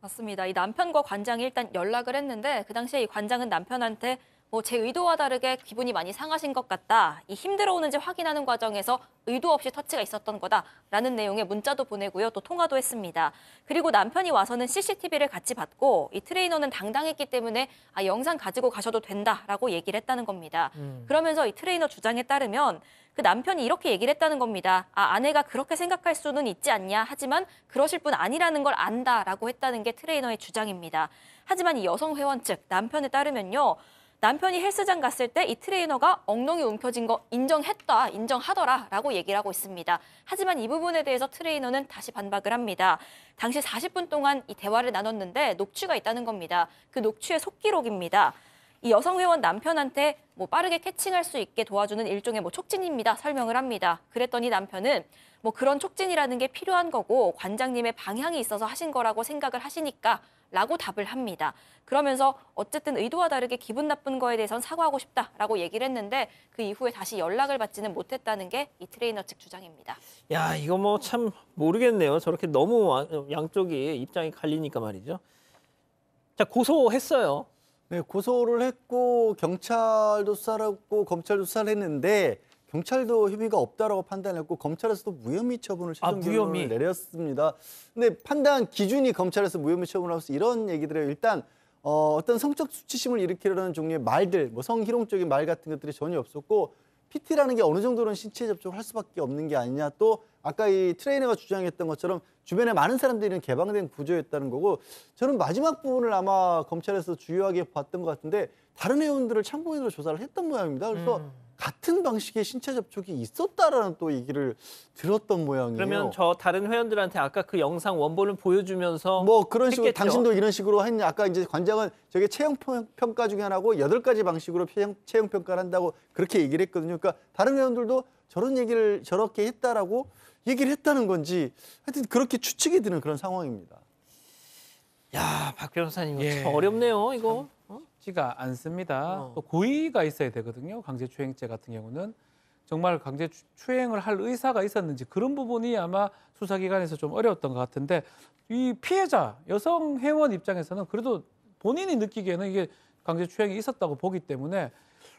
맞습니다. 이 남편과 관장이 일단 연락을 했는데 그 당시에 이 관장은 남편한테 뭐 제 의도와 다르게 기분이 많이 상하신 것 같다. 이 힘들어오는지 확인하는 과정에서 의도 없이 터치가 있었던 거다라는 내용의 문자도 보내고요. 또 통화도 했습니다. 그리고 남편이 와서는 CCTV를 같이 받고 이 트레이너는 당당했기 때문에 영상 가지고 가셔도 된다라고 얘기를 했다는 겁니다. 그러면서 이 트레이너 주장에 따르면 그 남편이 이렇게 얘기를 했다는 겁니다. 아내가 그렇게 생각할 수는 있지 않냐. 하지만 그러실 분 아니라는 걸 안다라고 했다는 게 트레이너의 주장입니다. 하지만 이 여성 회원 측 남편에 따르면요. 남편이 헬스장 갔을 때 이 트레이너가 엉덩이 움켜쥔 거 인정하더라라고 얘기를 하고 있습니다. 하지만 이 부분에 대해서 트레이너는 다시 반박을 합니다. 당시 40분 동안 이 대화를 나눴는데 녹취가 있다는 겁니다. 그 녹취의 속기록입니다. 이 여성 회원 남편한테 뭐 빠르게 캐칭할 수 있게 도와주는 일종의 뭐 촉진입니다. 설명을 합니다. 그랬더니 남편은 뭐 그런 촉진이라는 게 필요한 거고 관장님의 방향이 있어서 하신 거라고 생각을 하시니까 라고 답을 합니다. 그러면서 어쨌든 의도와 다르게 기분 나쁜 거에 대해선 사과하고 싶다라고 얘기를 했는데 그 이후에 다시 연락을 받지는 못했다는 게 이 트레이너 측 주장입니다. 야, 이거 뭐 참 모르겠네요. 저렇게 너무 양쪽이 입장이 갈리니까 말이죠. 자, 고소했어요. 네, 고소를 했고 경찰도 수사했고 검찰도 수사를 했는데 경찰도 혐의가 없다라고 판단했고 검찰에서도 무혐의 처분을 최종 결론을 내렸습니다. 근데 판단 기준이 검찰에서 무혐의 처분을 하면서 이런 얘기들을 일단 어떤 성적 수치심을 일으키려는 종류의 말들, 뭐 성희롱적인 말 같은 것들이 전혀 없었고 PT라는 게 어느 정도는 신체 접촉을 할 수밖에 없는 게 아니냐. 또 아까 이 트레이너가 주장했던 것처럼 주변에 많은 사람들이 개방된 구조였다는 거고 저는 마지막 부분을 아마 검찰에서 주요하게 봤던 것 같은데 다른 회원들을 참고인으로 조사를 했던 모양입니다. 그래서 같은 방식의 신체 접촉이 있었다라는 또 얘기를 들었던 모양이에요. 그러면 저 다른 회원들한테 아까 그 영상 원본을 보여주면서 뭐 그런 식으로 했겠죠? 당신도 이런 식으로 했냐. 아까 이제 관장은 저게 체형 평가 중에 하나고 8가지 방식으로 체형 평가를 한다고 그렇게 얘기를 했거든요. 그러니까 다른 회원들도 저런 얘기를 저렇게 했다라고 얘기를 했다는 건지 하여튼 그렇게 추측이 드는 그런 상황입니다. 야, 박 변호사님 예. 참 어렵네요, 이거. 쉽지가 않습니다. 또 고의가 있어야 되거든요. 강제추행죄 같은 경우는 정말 강제추행을 할 의사가 있었는지 그런 부분이 아마 수사기관에서 좀 어려웠던 것 같은데 이 피해자 여성 회원 입장에서는 그래도 본인이 느끼기에는 이게 강제추행이 있었다고 보기 때문에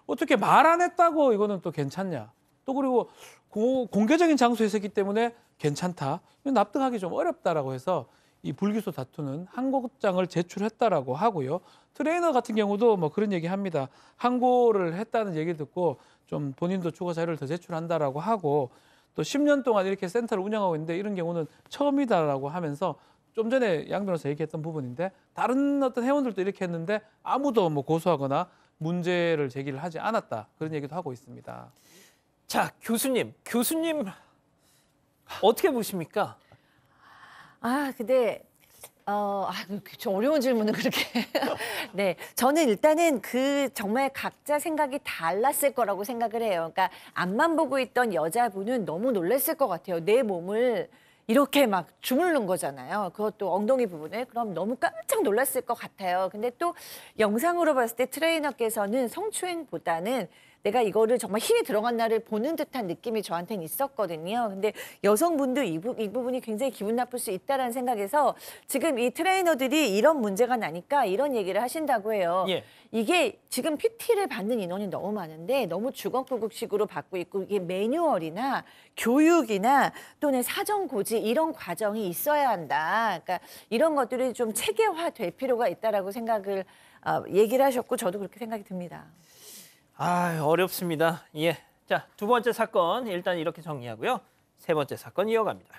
어떻게 말 안 했다고 이거는 또 괜찮냐. 또 그리고 공개적인 장소에 있었기 때문에 괜찮다. 납득하기 좀 어렵다라고 해서 이 불기소 다투는 항고장을 제출했다라고 하고요. 트레이너 같은 경우도 뭐 그런 얘기 합니다. 항고를 했다는 얘기 듣고 좀 본인도 추가 자료를 더 제출한다라고 하고 또 10년 동안 이렇게 센터를 운영하고 있는데 이런 경우는 처음이다라고 하면서 좀 전에 양 변호사 얘기했던 부분인데 다른 어떤 회원들도 이렇게 했는데 아무도 뭐 고소하거나 문제를 제기를 하지 않았다. 그런 얘기도 하고 있습니다. 자, 교수님 어떻게 보십니까? 근데 저 어려운 질문을 그렇게. 네, 저는 일단은 정말 각자 생각이 달랐을 거라고 생각을 해요. 그러니까 앞만 보고 있던 여자분은 너무 놀랐을 것 같아요. 내 몸을 이렇게 막 주물른 거잖아요. 그것도 엉덩이 부분에. 그럼 너무 깜짝 놀랐을 것 같아요. 근데 또 영상으로 봤을 때 트레이너께서는 성추행보다는 내가 이거를 정말 힘이 들어간 나를 보는 듯한 느낌이 저한테는 있었거든요. 근데 여성분도 이 부분이 굉장히 기분 나쁠 수 있다는 생각에서 지금 이 트레이너들이 이런 문제가 나니까 이런 얘기를 하신다고 해요. 예. 이게 지금 PT를 받는 인원이 너무 많은데 너무 주걱구국식으로 받고 있고 이게 매뉴얼이나 교육이나 또는 사전 고지 이런 과정이 있어야 한다. 그러니까 이런 것들이 좀 체계화될 필요가 있다라고 생각을 얘기를 하셨고 저도 그렇게 생각이 듭니다. 어렵습니다. 예. 자, 두 번째 사건 일단 이렇게 정리하고요. 세 번째 사건 이어갑니다.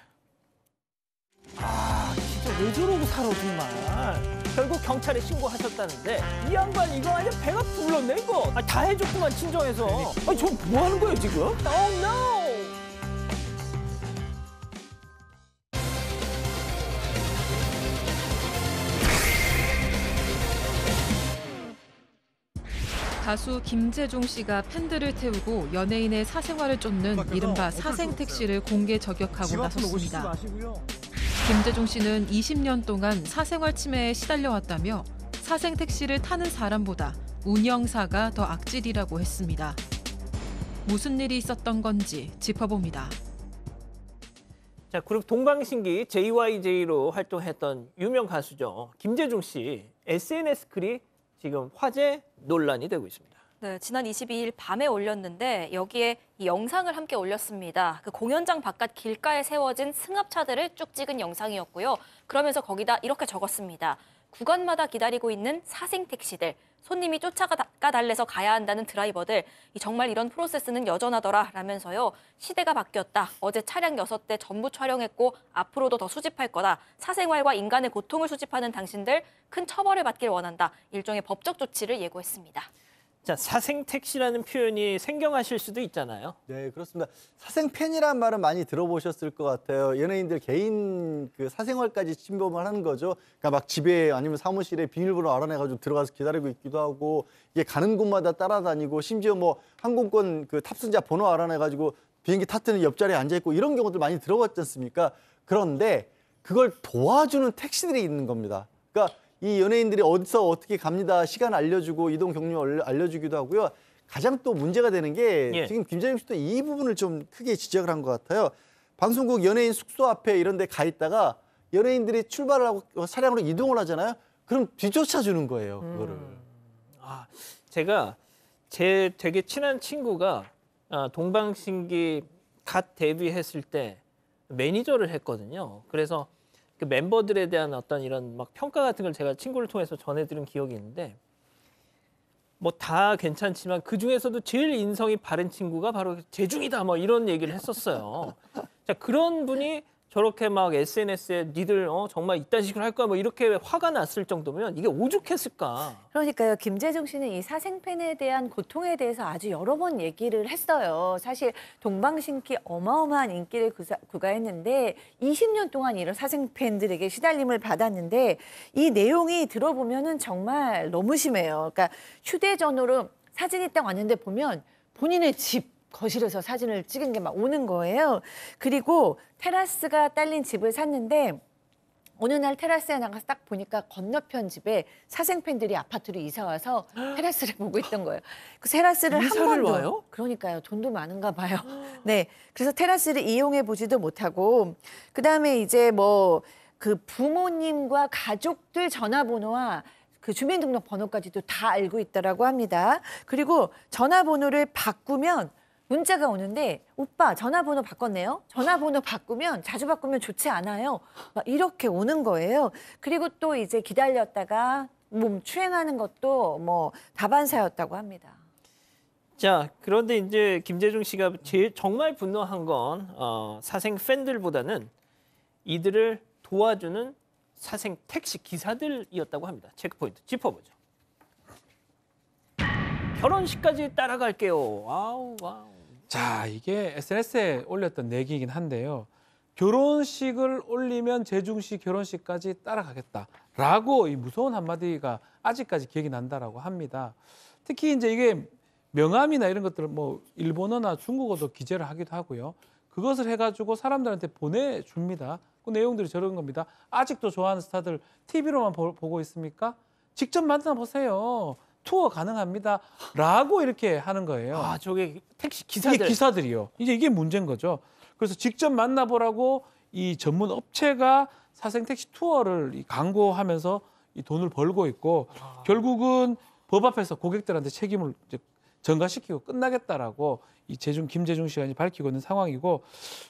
진짜 왜 저러고 살아 정말. 결국 경찰에 신고하셨다는데 이 양반 이거 아니야 배가 불렀네 이거. 다 해줬구만 친정에서. 저 뭐 하는 거예요 지금? Oh no! 가수 김재종 씨가 팬들을 태우고 연예인의 사생활을 쫓는 이른바 사생택시를 공개 저격하고 나섰습니다. 김재종 씨는 20년 동안 사생활 침해에 시달려왔다며 사생택시를 타는 사람보다 운영사가 더 악질이라고 했습니다. 무슨 일이 있었던 건지 짚어봅니다. 자, 그룹 동방신기 JYJ로 활동했던 유명 가수죠. 김재종 씨 SNS 글이 지금 화제 논란이 되고 있습니다. 네, 지난 22일 밤에 올렸는데 여기에 이 영상을 함께 올렸습니다. 그 공연장 바깥 길가에 세워진 승합차들을 쭉 찍은 영상이었고요. 그러면서 거기다 이렇게 적었습니다. 구간마다 기다리고 있는 사생택시들, 손님이 쫓아가 달래서 가야 한다는 드라이버들, 정말 이런 프로세스는 여전하더라 라면서요. 시대가 바뀌었다. 어제 차량 6대 전부 촬영했고 앞으로도 더 수집할 거다. 사생활과 인간의 고통을 수집하는 당신들 큰 처벌을 받길 원한다. 일종의 법적 조치를 예고했습니다. 자, 사생택시라는 표현이 생경하실 수도 있잖아요. 네, 그렇습니다. 사생팬이라는 말은 많이 들어보셨을 것 같아요. 연예인들 개인 그 사생활까지 침범을 하는 거죠. 그러니까 막 집에 아니면 사무실에 비밀번호 알아내가지고 들어가서 기다리고 있기도 하고 이게 가는 곳마다 따라다니고 심지어 뭐 항공권 그 탑승자 번호 알아내가지고 비행기 탔더니 옆자리에 앉아있고 이런 경우들 많이 들어봤지 않습니까? 그런데 그걸 도와주는 택시들이 있는 겁니다. 그러니까 이 연예인들이 어디서 어떻게 갑니다. 시간 알려주고 이동 경로 알려주기도 하고요. 가장 또 문제가 되는 게 지금 김재종 씨도 이 부분을 좀 크게 지적을 한 것 같아요. 방송국 연예인 숙소 앞에 이런 데 가 있다가 연예인들이 출발을 하고 차량으로 이동을 하잖아요. 그럼 뒤쫓아 주는 거예요. 그거를. 제가 제 되게 친한 친구가 동방신기 갓 데뷔했을 때 매니저를 했거든요. 그래서 그 멤버들에 대한 어떤 이런 막 평가 같은 걸 제가 친구를 통해서 전해드린 기억이 있는데 뭐 다 괜찮지만 그 중에서도 제일 인성이 바른 친구가 바로 재중이다 뭐 이런 얘기를 했었어요. 자, 그런 분이 저렇게 막 SNS에 니들 정말 이딴 식으로 할 거야 뭐 이렇게 화가 났을 정도면 이게 오죽했을까. 그러니까요. 김재중 씨는 이 사생팬에 대한 고통에 대해서 아주 여러 번 얘기를 했어요. 사실 동방신기 어마어마한 인기를 구가했는데 20년 동안 이런 사생팬들에게 시달림을 받았는데 이 내용이 들어보면은 정말 너무 심해요. 그러니까 휴대전화로 사진이 딱 왔는데 보면 본인의 집 거실에서 사진을 찍은 게 막 오는 거예요. 그리고 테라스가 딸린 집을 샀는데 어느 날 테라스에 나가서 딱 보니까 건너편 집에 사생팬들이 아파트로 이사 와서 테라스를 보고 있던 거예요. 그 테라스를 한 이사를 번도 와요? 그러니까요. 돈도 많은가 봐요. 네, 그래서 테라스를 이용해 보지도 못하고 그다음에 이제 뭐 그 부모님과 가족들 전화번호와 그 주민등록번호까지도 다 알고 있다라고 합니다. 그리고 전화번호를 바꾸면 문자가 오는데 오빠 전화번호 바꿨네요. 전화번호 바꾸면 자주 바꾸면 좋지 않아요. 막 이렇게 오는 거예요. 그리고 또 이제 기다렸다가 몸 추행하는 것도 뭐 다반사였다고 합니다. 자, 그런데 이제 김재중 씨가 제일 정말 분노한 건 사생 팬들보다는 이들을 도와주는 사생 택시 기사들이었다고 합니다. 체크포인트 짚어보죠. 결혼식까지 따라갈게요. 와우. 자, 이게 SNS에 올렸던 내기이긴 한데요. 결혼식을 올리면 재중 씨 결혼식까지 따라가겠다라고 이 무서운 한마디가 아직까지 기억이 난다라고 합니다. 특히 이제 이게 명함이나 이런 것들을 뭐 일본어나 중국어도 기재를 하기도 하고요. 그것을 해가지고 사람들한테 보내줍니다. 그 내용들이 저런 겁니다. 아직도 좋아하는 스타들 TV로만 보고 있습니까? 직접 만나보세요. 투어 가능합니다. 라고 이렇게 하는 거예요. 아, 저게 택시 기사들. 이게 기사들이요. 이제 이게 문제인 거죠. 그래서 직접 만나보라고 이 전문 업체가 사생 택시 투어를 광고하면서 이 돈을 벌고 있고 결국은 법 앞에서 고객들한테 책임을 이제 전가시키고 끝나겠다라고 이 김재중 씨가 밝히고 있는 상황이고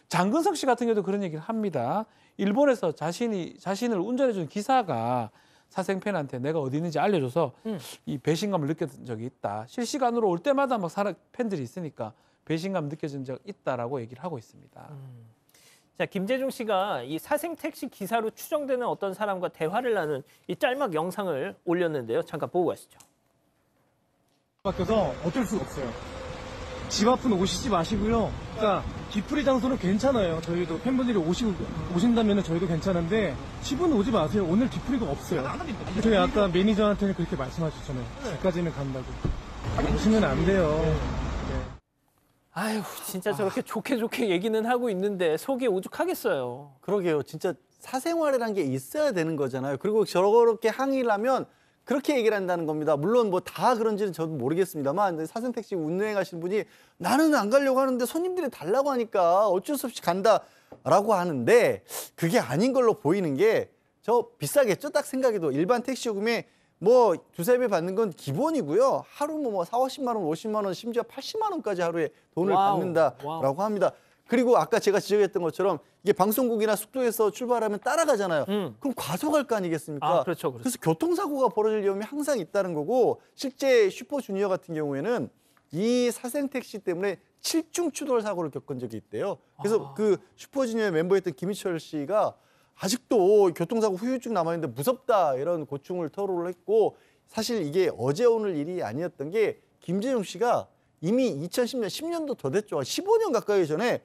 장근석 씨 같은 경우도 그런 얘기를 합니다. 일본에서 자신을 운전해주는 기사가 사생팬한테 내가 어디 있는지 알려줘서 이 배신감을 느꼈던 적이 있다. 실시간으로 올 때마다 막 팬들이 있으니까 배신감 느껴진 적 있다라고 얘기를 하고 있습니다. 자, 김재중 씨가 이 사생 택시 기사로 추정되는 어떤 사람과 대화를 나눈 이 짤막 영상을 올렸는데요. 잠깐 보고 가시죠. 바뀌어서 어쩔 수가 없어요. 집 앞은 오시지 마시고요. 그러니까 뒤풀이 장소는 괜찮아요. 저희도 팬분들이 오신다면 저희도 괜찮은데 집은 오지 마세요. 오늘 뒤풀이가 없어요. 저희 아까 매니저한테는 그렇게 말씀하셨잖아요. 집까지는 간다고. 오시면 안 돼요. 네. 아유, 진짜 저렇게 좋게 얘기는 하고 있는데 속이 오죽하겠어요. 그러게요. 진짜 사생활이라는 게 있어야 되는 거잖아요. 그리고 저렇게 항의를 하면 그렇게 얘기를 한다는 겁니다. 물론 뭐 다 그런지는 저도 모르겠습니다만 사생택시 운행하시는 분이 나는 안 가려고 하는데 손님들이 달라고 하니까 어쩔 수 없이 간다라고 하는데 그게 아닌 걸로 보이는 게 저 비싸겠죠? 딱 생각해도 일반 택시 요금에 뭐 두세 배 받는 건 기본이고요. 하루 뭐 4, 50만 원, 50만 원, 심지어 80만 원까지 하루에 돈을 받는다라고 합니다. 그리고 아까 제가 지적했던 것처럼 이게 방송국이나 숙소에서 출발하면 따라가잖아요. 그럼 과속할 거 아니겠습니까? 아, 그렇죠. 그래서 교통사고가 벌어질 위험이 항상 있다는 거고 실제 슈퍼주니어 같은 경우에는 이 사생택시 때문에 7중 추돌 사고를 겪은 적이 있대요. 그래서 그 슈퍼주니어 멤버였던 김희철 씨가 아직도 교통사고 후유증 남아있는데 무섭다 이런 고충을 토로를 했고 사실 이게 어제 오늘 일이 아니었던 게 김재중 씨가 이미 2010년, 10년도 더 됐죠. 15년 가까이 전에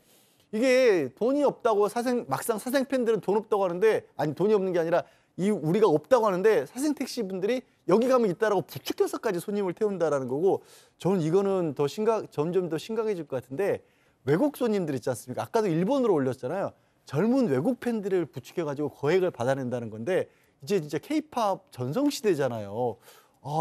이게 돈이 없다고 막상 사생 팬들은 돈 없다고 하는데 아니 돈이 없는 게 아니라 우리가 없다고 하는데 사생 택시 분들이 여기 가면 있다라고 부추겨서까지 손님을 태운다라는 거고 저는 이거는 점점 더 심각해질 것 같은데 외국 손님들 있지 않습니까? 아까도 일본으로 올렸잖아요. 젊은 외국 팬들을 부추겨가지고 거액을 받아낸다는 건데 이제 진짜 K-팝 전성시대잖아요.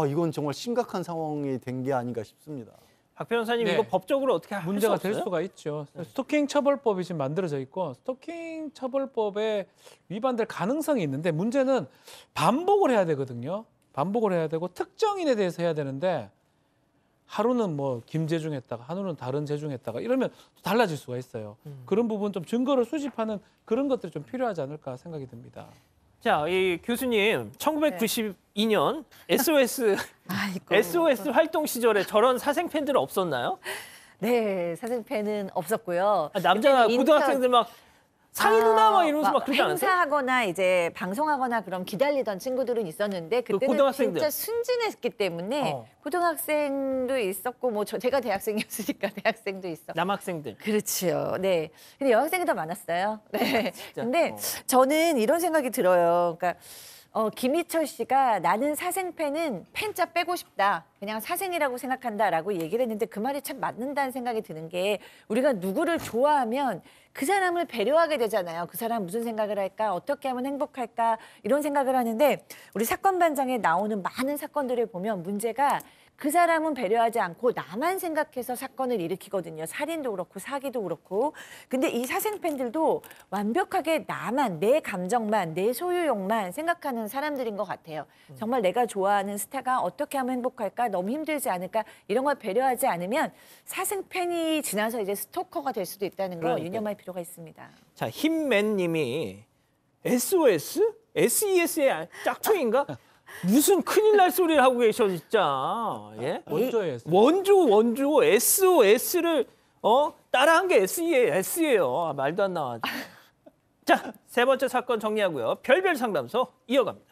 이건 정말 심각한 상황이 된 게 아닌가 싶습니다. 박 변호사님 네. 이거 법적으로 어떻게 할 문제가 수 없어요? 될 수가 있죠. 스토킹 처벌법이 지금 만들어져 있고 스토킹 처벌법에 위반될 가능성이 있는데 문제는 반복을 해야 되거든요. 반복을 해야 되고 특정인에 대해서 해야 되는데 하루는 뭐 김재중 했다가 하루는 다른 재중 했다가 이러면 또 달라질 수가 있어요. 그런 부분 좀 증거를 수집하는 그런 것들이 좀 필요하지 않을까 생각이 듭니다. 자, 이 교수님 1992년 SOS 활동 시절에 저런 사생 팬들은 없었나요? 네, 사생팬은 없었고요. 남자 고등학생들 막 상희 누나 막 이러면서 막 그러지 않았어요? 행사하거나 이제 방송하거나 그럼 기다리던 친구들은 있었는데 그때는 고등학생들. 진짜 순진했기 때문에 고등학생도 있었고 뭐 제가 대학생이었으니까 대학생도 있었고 남학생들. 그렇죠. 네. 근데 여학생이 더 많았어요. 네. 진짜. 근데 저는 이런 생각이 들어요. 그러니까 김희철 씨가 나는 사생팬은 팬자 빼고 싶다. 그냥 사생이라고 생각한다라고 얘기를 했는데 그 말이 참 맞는다는 생각이 드는 게 우리가 누구를 좋아하면 그 사람을 배려하게 되잖아요. 그 사람 무슨 생각을 할까? 어떻게 하면 행복할까? 이런 생각을 하는데 우리 사건반장에 나오는 많은 사건들을 보면 문제가 그 사람은 배려하지 않고 나만 생각해서 사건을 일으키거든요. 살인도 그렇고 사기도 그렇고. 근데 이 사생팬들도 완벽하게 나만, 내 감정만, 내 소유욕만 생각하는 사람들인 것 같아요. 정말 내가 좋아하는 스타가 어떻게 하면 행복할까? 너무 힘들지 않을까? 이런 걸 배려하지 않으면 사생팬이 지나서 이제 스토커가 될 수도 있다는 거 유념할 필요가 있습니다. 자, 힘맨님이 SOS? SES의 짝퉁인가? 무슨 큰일 날 소리를 하고 계셔 진짜. 예? 원조예요. 원조 SOS를 따라한 게 SES예요. 말도 안 나와. 자, 세 번째 사건 정리하고요. 별별 상담소 이어갑니다.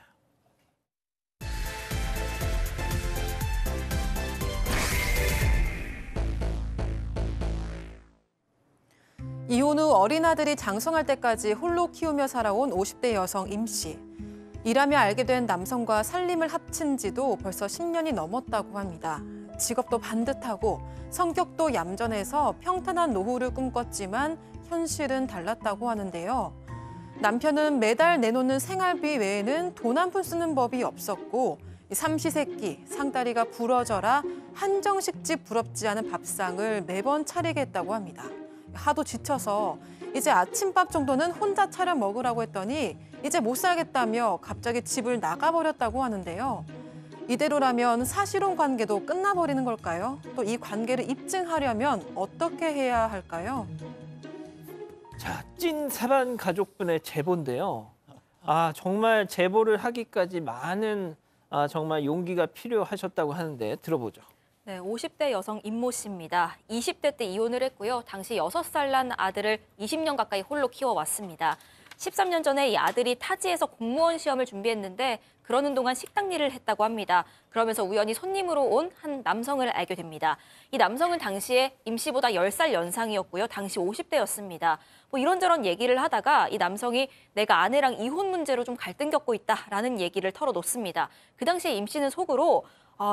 이혼 후 어린 아들이 장성할 때까지 홀로 키우며 살아온 50대 여성 임 씨. 일하며 알게 된 남성과 살림을 합친 지도 벌써 10년이 넘었다고 합니다. 직업도 반듯하고 성격도 얌전해서 평탄한 노후를 꿈꿨지만 현실은 달랐다고 하는데요. 남편은 매달 내놓는 생활비 외에는 돈 한 푼 쓰는 법이 없었고 삼시세끼 상다리가 부러져라 한정식집 부럽지 않은 밥상을 매번 차리겠다고 합니다. 하도 지쳐서 이제 아침밥 정도는 혼자 차려 먹으라고 했더니 이제 못 살겠다며 갑자기 집을 나가버렸다고 하는데요. 이대로라면 사실혼 관계도 끝나버리는 걸까요? 또 이 관계를 입증하려면 어떻게 해야 할까요? 자, 찐 사반 가족분의 제보인데요. 아, 정말 제보를 하기까지 많은 정말 용기가 필요하셨다고 하는데 들어보죠. 네, 50대 여성 임모 씨입니다. 20대 때 이혼을 했고요. 당시 6살 난 아들을 20년 가까이 홀로 키워왔습니다. 13년 전에 이 아들이 타지에서 공무원 시험을 준비했는데 그러는 동안 식당 일을 했다고 합니다. 그러면서 우연히 손님으로 온 한 남성을 알게 됩니다. 이 남성은 당시에 임 씨보다 10살 연상이었고요. 당시 50대였습니다. 뭐 이런저런 얘기를 하다가 이 남성이 내가 아내랑 이혼 문제로 좀 갈등 겪고 있다라는 얘기를 털어놓습니다. 그 당시에 임 씨는 속으로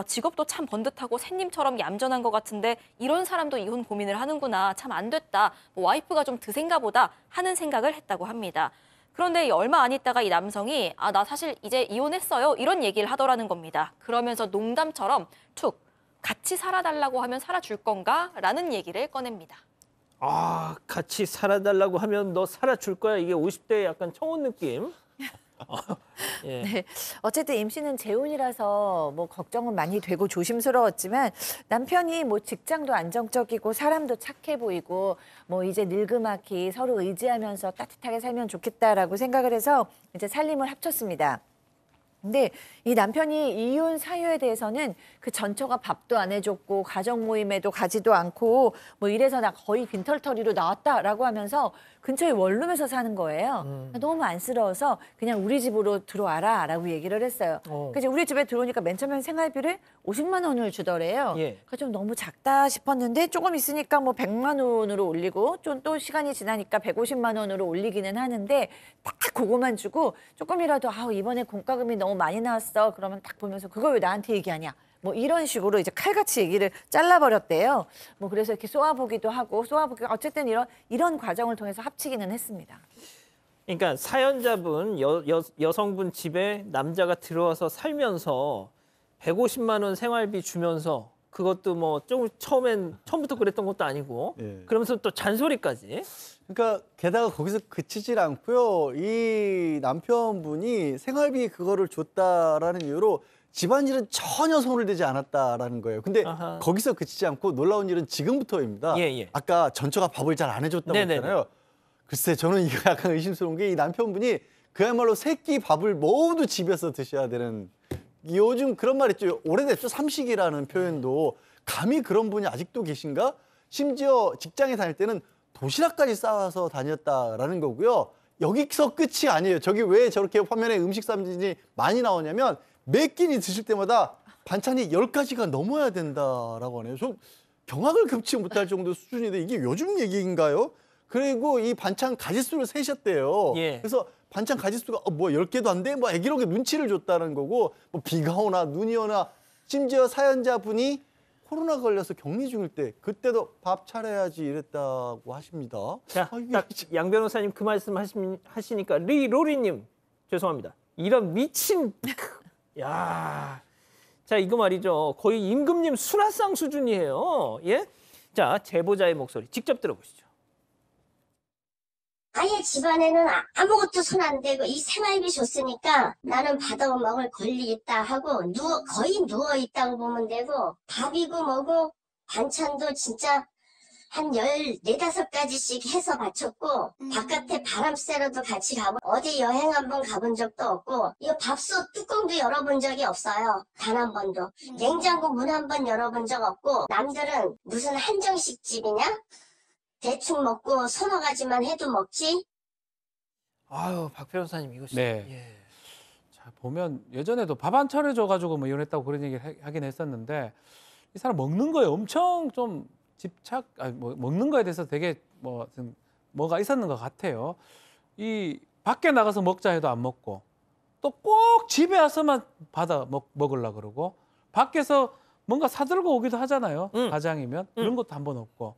직업도 참 번듯하고 샌님처럼 얌전한 것 같은데 이런 사람도 이혼 고민을 하는구나. 참 안 됐다. 뭐 와이프가 좀 드센가 보다 하는 생각을 했다고 합니다. 그런데 얼마 안 있다가 이 남성이 나 사실 이제 이혼했어요. 이런 얘기를 하더라는 겁니다. 그러면서 농담처럼 툭 같이 살아달라고 하면 살아줄 건가? 라는 얘기를 꺼냅니다. 같이 살아달라고 하면 너 살아줄 거야. 이게 50대의 약간 청혼 느낌. 예. 네. 어쨌든 임 씨는 재혼이라서 뭐 걱정은 많이 되고 조심스러웠지만 남편이 뭐 직장도 안정적이고 사람도 착해 보이고 뭐 이제 늙음하기 서로 의지하면서 따뜻하게 살면 좋겠다라고 생각을 해서 이제 살림을 합쳤습니다. 근데 이 남편이 이혼 사유에 대해서는 그 전처가 밥도 안 해줬고 가정 모임에도 가지도 않고 뭐 이래서 나 거의 빈털터리로 나왔다라고 하면서 근처에 원룸에서 사는 거예요. 너무 안쓰러워서 그냥 우리 집으로 들어와라라고 얘기를 했어요. 그래서 우리 집에 들어오니까 맨 처음엔 생활비를 50만 원을 주더래요. 그러니까 좀 너무 작다 싶었는데 조금 있으니까 뭐 100만 원으로 올리고 좀 또 시간이 지나니까 150만 원으로 올리기는 하는데 딱 그거만 주고 조금이라도 이번에 공과금이 너무 많이 나왔어. 그러면 딱 보면서 그걸 왜 나한테 얘기하냐. 뭐 이런 식으로 이제 칼같이 얘기를 잘라버렸대요. 뭐 그래서 이렇게 쏘아보기도 하고 어쨌든 이런 과정을 통해서 합치기는 했습니다. 그러니까 사연자분 여성분 집에 남자가 들어와서 살면서 150만 원 생활비 주면서 그것도 뭐 좀 처음부터 그랬던 것도 아니고 그러면서 또 잔소리까지. 그러니까 게다가 거기서 그치질 않고요. 이 남편분이 생활비 그거를 줬다라는 이유로 집안일은 전혀 손을 대지 않았다라는 거예요. 근데 거기서 그치지 않고 놀라운 일은 지금부터입니다. 아까 전처가 밥을 잘 안 해줬다고 했잖아요. 글쎄 저는 이거 약간 의심스러운 게 이 남편분이 그야말로 새끼 밥을 모두 집에서 드셔야 되는 요즘 그런 말 있죠. 오래됐죠. 삼식이라는 표현도 감히 그런 분이 아직도 계신가? 심지어 직장에 다닐 때는 도시락까지 싸와서 다녔다라는 거고요. 여기서 끝이 아니에요. 저기 왜 저렇게 화면에 음식 사진이 많이 나오냐면 몇 끼니 드실 때마다 반찬이 10가지가 넘어야 된다라고 하네요. 좀 경악을 금치 못할 정도 수준인데 이게 요즘 얘기인가요? 그리고 이 반찬 가짓수를 세셨대요. 예. 그래서 반찬 가짓수가 뭐 10개도 안 돼? 뭐 애기로게 눈치를 줬다는 거고 뭐 비가 오나 눈이 오나 심지어 사연자분이 코로나 걸려서 격리 중일 때 그때도 밥 차려야지 이랬다고 하십니다. 자, 딱 양 변호사님 그 말씀 하시니까 리로리님 죄송합니다. 이런 미친 야, 자 이거 말이죠. 거의 임금님 수라상 수준이에요. 예? 자 제보자의 목소리 직접 들어보시죠. 아예 집안에는 아무것도 손 안 대고 이 생활비 줬으니까 나는 받아 먹을 권리 있다 하고 거의 누워 있다고 보면 되고 밥이고 뭐고 반찬도 진짜 한 14~15가지씩 해서 바쳤고 바깥에 바람 쐬러도 같이 가고 어디 여행 한번 가본 적도 없고 이거 밥솥 뚜껑도 열어본 적이 없어요. 단 한 번도. 냉장고 문 한 번 열어본 적 없고 남들은 무슨 한정식 집이냐? 대충 먹고 서너 가지만 해도 먹지. 아유 박 변호사님 이거 네. 예. 자, 보면 예전에도 밥 안 차려줘가지고 뭐 이혼했다고 그런 얘기를 하긴 했었는데 이 사람 먹는 거에 엄청 좀 집착, 뭐 먹는 거에 대해서 되게 뭐가 있었는 것 같아요. 이 밖에 나가서 먹자 해도 안 먹고 또 꼭 집에 와서만 받아 먹으려고 그러고 밖에서 뭔가 사들고 오기도 하잖아요. 가장이면 이런 것도 한 번 없고.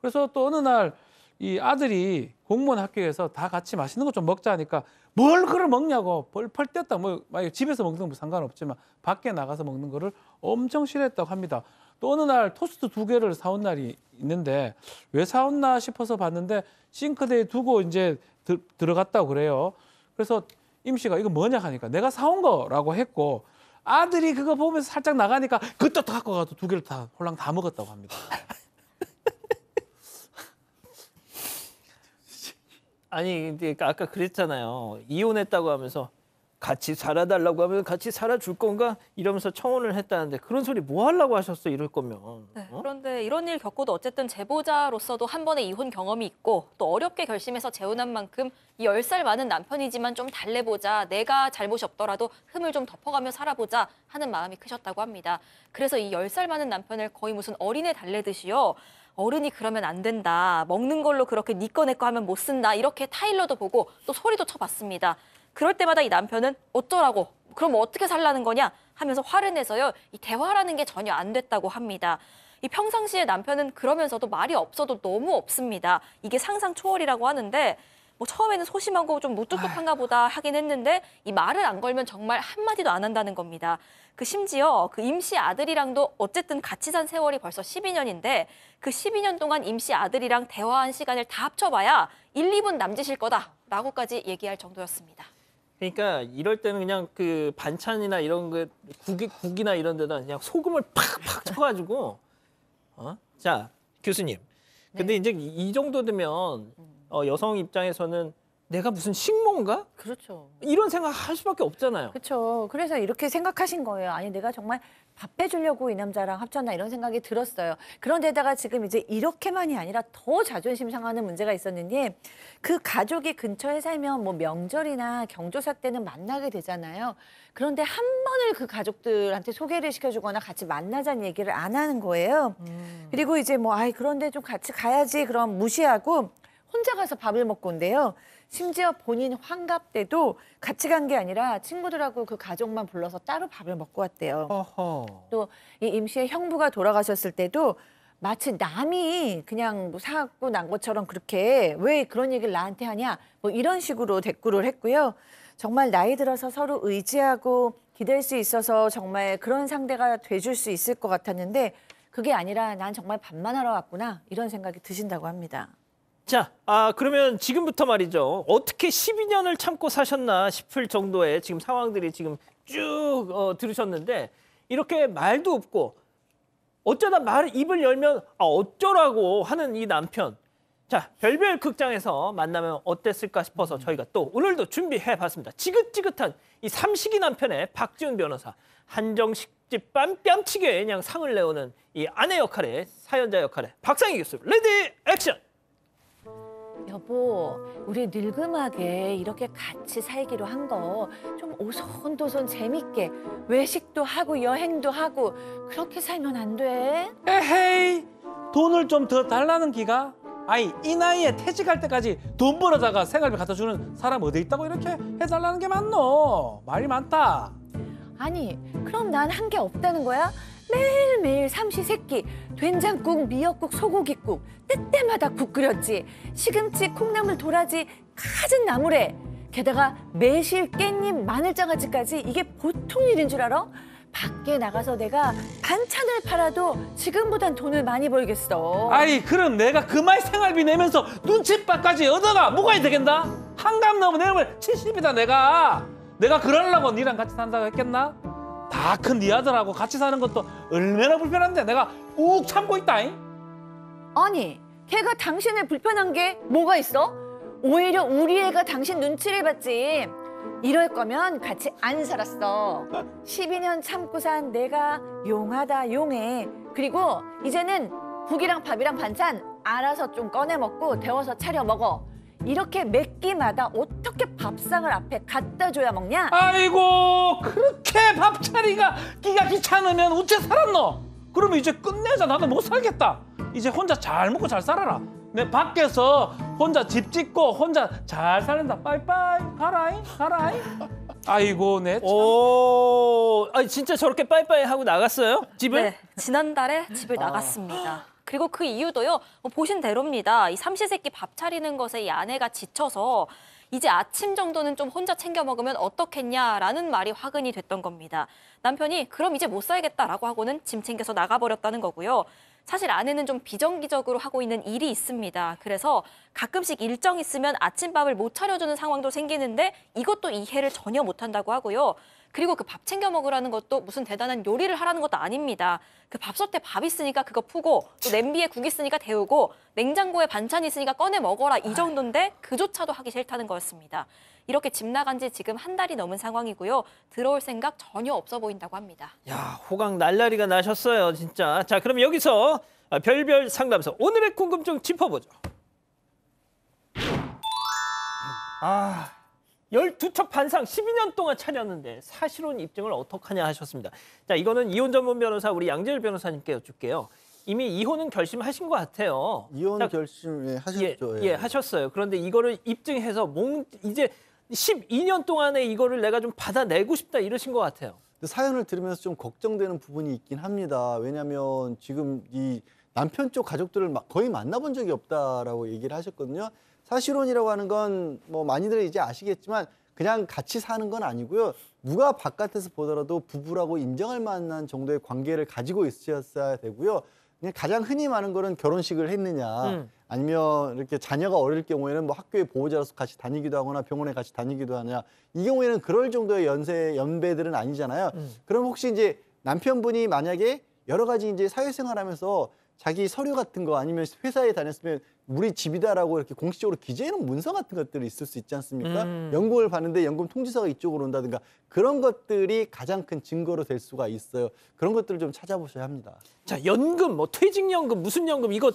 그래서 또 어느 날 이 아들이 공무원 학교에서 다 같이 맛있는 거 좀 먹자 하니까 뭘 그걸 먹냐고 벌펄 뗐다. 뭐 만약에 집에서 먹는 건 상관없지만 밖에 나가서 먹는 거를 엄청 싫어했다고 합니다. 또 어느 날 토스트 2개를 사온 날이 있는데 왜 사왔나 싶어서 봤는데 싱크대에 두고 이제 들어갔다고 그래요. 그래서 임 씨가 이거 뭐냐 하니까 내가 사온 거라고 했고 아들이 그거 보면서 살짝 나가니까 그것도 다 갖고 가서 2개를 다 홀랑 다 먹었다고 합니다. 아니 근데 아까 그랬잖아요. 이혼했다고 하면서 같이 살아달라고 하면 같이 살아줄 건가 이러면서 청혼을 했다는데 그런 소리 뭐 하려고 하셨어 이럴 거면. 네, 그런데 이런 일 겪고도 어쨌든 제보자로서도 한 번의 이혼 경험이 있고 또 어렵게 결심해서 재혼한 만큼 이 10살 많은 남편이지만 좀 달래보자. 내가 잘못이 없더라도 흠을 좀 덮어가며 살아보자 하는 마음이 크셨다고 합니다. 그래서 이 10살 많은 남편을 거의 무슨 어린애 달래듯이요. 어른이 그러면 안 된다. 먹는 걸로 그렇게 니 거 내 거 하면 못 쓴다. 이렇게 타일러도 보고 또 소리도 쳐봤습니다. 그럴 때마다 이 남편은 어쩌라고, 그럼 어떻게 살라는 거냐 하면서 화를 내서요. 이 대화라는 게 전혀 안 됐다고 합니다. 이 평상시에 남편은 그러면서도 말이 없어도 너무 없습니다. 이게 상상 초월이라고 하는데 뭐 처음에는 소심하고 좀 무뚝뚝한가 보다 하긴 했는데 이 말을 안 걸면 정말 한마디도 안 한다는 겁니다. 그 심지어 그 임 씨 아들이랑도 어쨌든 같이 산 세월이 벌써 12년인데 그 12년 동안 임 씨 아들이랑 대화한 시간을 다 합쳐봐야 1, 2분 남짓일 거다라고까지 얘기할 정도였습니다. 그러니까 이럴 때는 그냥 그 반찬이나 이런 거 국이나 이런 데다 그냥 소금을 팍팍 쳐가지고 자 교수님. 근데 이제 이 정도 되면 여성 입장에서는 내가 무슨 식모인가? 그렇죠. 이런 생각 할 수밖에 없잖아요. 그렇죠. 그래서 이렇게 생각하신 거예요. 아니 내가 정말 밥 해주려고 이 남자랑 합쳤나 이런 생각이 들었어요. 그런데다가 지금 이제 이렇게만이 아니라 더 자존심 상하는 문제가 있었는데 그 가족이 근처에 살면 뭐 명절이나 경조사 때는 만나게 되잖아요. 그런데 한 번을 그 가족들한테 소개를 시켜주거나 같이 만나자는 얘기를 안 하는 거예요. 그리고 이제 뭐 아이 그런데 좀 같이 가야지 그럼 무시하고 혼자 가서 밥을 먹고 온대요. 심지어 본인 환갑 때도 같이 간 게 아니라 친구들하고 그 가족만 불러서 따로 밥을 먹고 왔대요. 또 이 임 씨의 형부가 돌아가셨을 때도 마치 남이 그냥 뭐 사고 난 것처럼 그렇게 왜 그런 얘기를 나한테 하냐 뭐 이런 식으로 대꾸를 했고요. 정말 나이 들어서 서로 의지하고 기댈 수 있어서 정말 그런 상대가 돼줄 수 있을 것 같았는데 그게 아니라 난 정말 밥만 하러 왔구나 이런 생각이 드신다고 합니다. 자, 그러면 지금부터 말이죠. 어떻게 12년을 참고 사셨나 싶을 정도의 지금 상황들이 지금 쭉 들으셨는데 이렇게 말도 없고 어쩌다 입을 열면 어쩌라고 하는 이 남편. 자, 별별 극장에서 만나면 어땠을까 싶어서 저희가 또 오늘도 준비해봤습니다. 지긋지긋한 이 삼식이 남편의 박지훈 변호사. 한정식집 뺨치게 그냥 상을 내오는 이 아내 역할에 사연자 역할에 박상희 교수. 레디 액션! 여보, 우리 늙음하게 이렇게 같이 살기로 한 거 좀 오손도손 재밌게 외식도 하고 여행도 하고 그렇게 살면 안 돼? 에헤이, 돈을 좀 더 달라는 기가? 아이, 이 나이에 퇴직할 때까지 돈 벌어다가 생활비 갖다 주는 사람 어디 있다고 이렇게 해달라는 게 맞노? 말이 많다. 아니, 그럼 난 한 게 없다는 거야? 매일매일 삼시세끼 된장국, 미역국, 소고기국 때때마다 국 끓였지. 시금치, 콩나물, 도라지, 갖은 나물에 게다가 매실, 깻잎, 마늘장아찌까지 이게 보통 일인 줄 알아? 밖에 나가서 내가 반찬을 팔아도 지금보단 돈을 많이 벌겠어. 아이, 그럼 내가 그마이 생활비 내면서 눈칫밥까지 얻어가 먹어야 되겠나? 한감 넘어 내면 70이다 내가 그러려고 니랑 같이 산다고 했겠나? 다 큰 니 아들하고 같이 사는 것도 얼마나 불편한데 내가 욱 참고 있다잉. 아니, 걔가 당신을 불편한 게 뭐가 있어? 오히려 우리 애가 당신 눈치를 봤지. 이럴 거면 같이 안 살았어. 12년 참고 산 내가 용하다 용해. 그리고 이제는 국이랑 밥이랑 반찬 알아서 좀 꺼내 먹고 데워서 차려 먹어. 이렇게 몇 끼마다 어떻게 밥상을 앞에 갖다 줘야 먹냐? 아이고, 그렇게 밥 차리가 끼가 귀찮으면 어째 살았노? 그러면 이제 끝내자. 나도 못 살겠다. 이제 혼자 잘 먹고 잘 살아라. 내 밖에서 혼자 집 짓고 혼자 잘 살린다. 빠이빠이. 가라잉. 아이고, 내 참. 오, 아니 진짜 저렇게 빠이빠이 하고 나갔어요? 집을? 네, 지난달에 집을 나갔습니다. 그리고 그 이유도요, 보신 대로입니다. 이 삼시세끼 밥 차리는 것에 이 아내가 지쳐서 이제 아침 정도는 좀 혼자 챙겨 먹으면 어떻겠냐라는 말이 화근이 됐던 겁니다. 남편이 그럼 이제 못 살겠다라고 하고는 짐 챙겨서 나가버렸다는 거고요. 사실 아내는 좀 비정기적으로 하고 있는 일이 있습니다. 그래서 가끔씩 일정 있으면 아침밥을 못 차려주는 상황도 생기는데 이것도 이해를 전혀 못한다고 하고요. 그리고 그 밥 챙겨 먹으라는 것도 무슨 대단한 요리를 하라는 것도 아닙니다. 그 밥솥에 밥 있으니까 그거 푸고 또 냄비에 국 있으니까 데우고 냉장고에 반찬 있으니까 꺼내 먹어라 이 정도인데 그조차도 하기 싫다는 거였습니다. 이렇게 집 나간 지 지금 한 달이 넘은 상황이고요. 들어올 생각 전혀 없어 보인다고 합니다. 야, 호강 날라리가 나셨어요, 진짜. 자, 그럼 여기서 별별 상담소 오늘의 궁금증 짚어보죠. 12척 반상 12년 동안 차렸는데 사실혼 입증을 어떡하냐 하셨습니다. 자, 이거는 이혼 전문 변호사 우리 양재열 변호사님께 여쭙게요. 이미 이혼은 결심하신 것 같아요. 이혼 자, 결심 하셨죠. 예, 하셨어요. 그런데 이거를 입증해서 이제 12년 동안에 이거를 내가 좀 받아내고 싶다 이러신 것 같아요. 사연을 들으면서 좀 걱정되는 부분이 있긴 합니다. 왜냐하면 지금 이 남편 쪽 가족들을 거의 만나본 적이 없다라고 얘기를 하셨거든요. 사실혼이라고 하는 건 뭐 많이들 이제 아시겠지만 그냥 같이 사는 건 아니고요. 누가 바깥에서 보더라도 부부라고 인정할 만한 정도의 관계를 가지고 있으셨어야 되고요. 그냥 가장 흔히 많은 거는 결혼식을 했느냐 아니면 이렇게 자녀가 어릴 경우에는 뭐 학교에 보호자로서 같이 다니기도 하거나 병원에 같이 다니기도 하냐. 이 경우에는 그럴 정도의 연배들은 아니잖아요. 그럼 혹시 이제 남편분이 만약에 여러 가지 이제 사회생활하면서 자기 서류 같은 거 아니면 회사에 다녔으면 우리 집이다라고 이렇게 공식적으로 기재해놓은 문서 같은 것들이 있을 수 있지 않습니까? 연금을 받는데 연금 통지서가 이쪽으로 온다든가 그런 것들이 가장 큰 증거로 될 수가 있어요. 그런 것들을 좀 찾아보셔야 합니다. 자, 연금, 뭐 퇴직연금, 무슨 연금 이거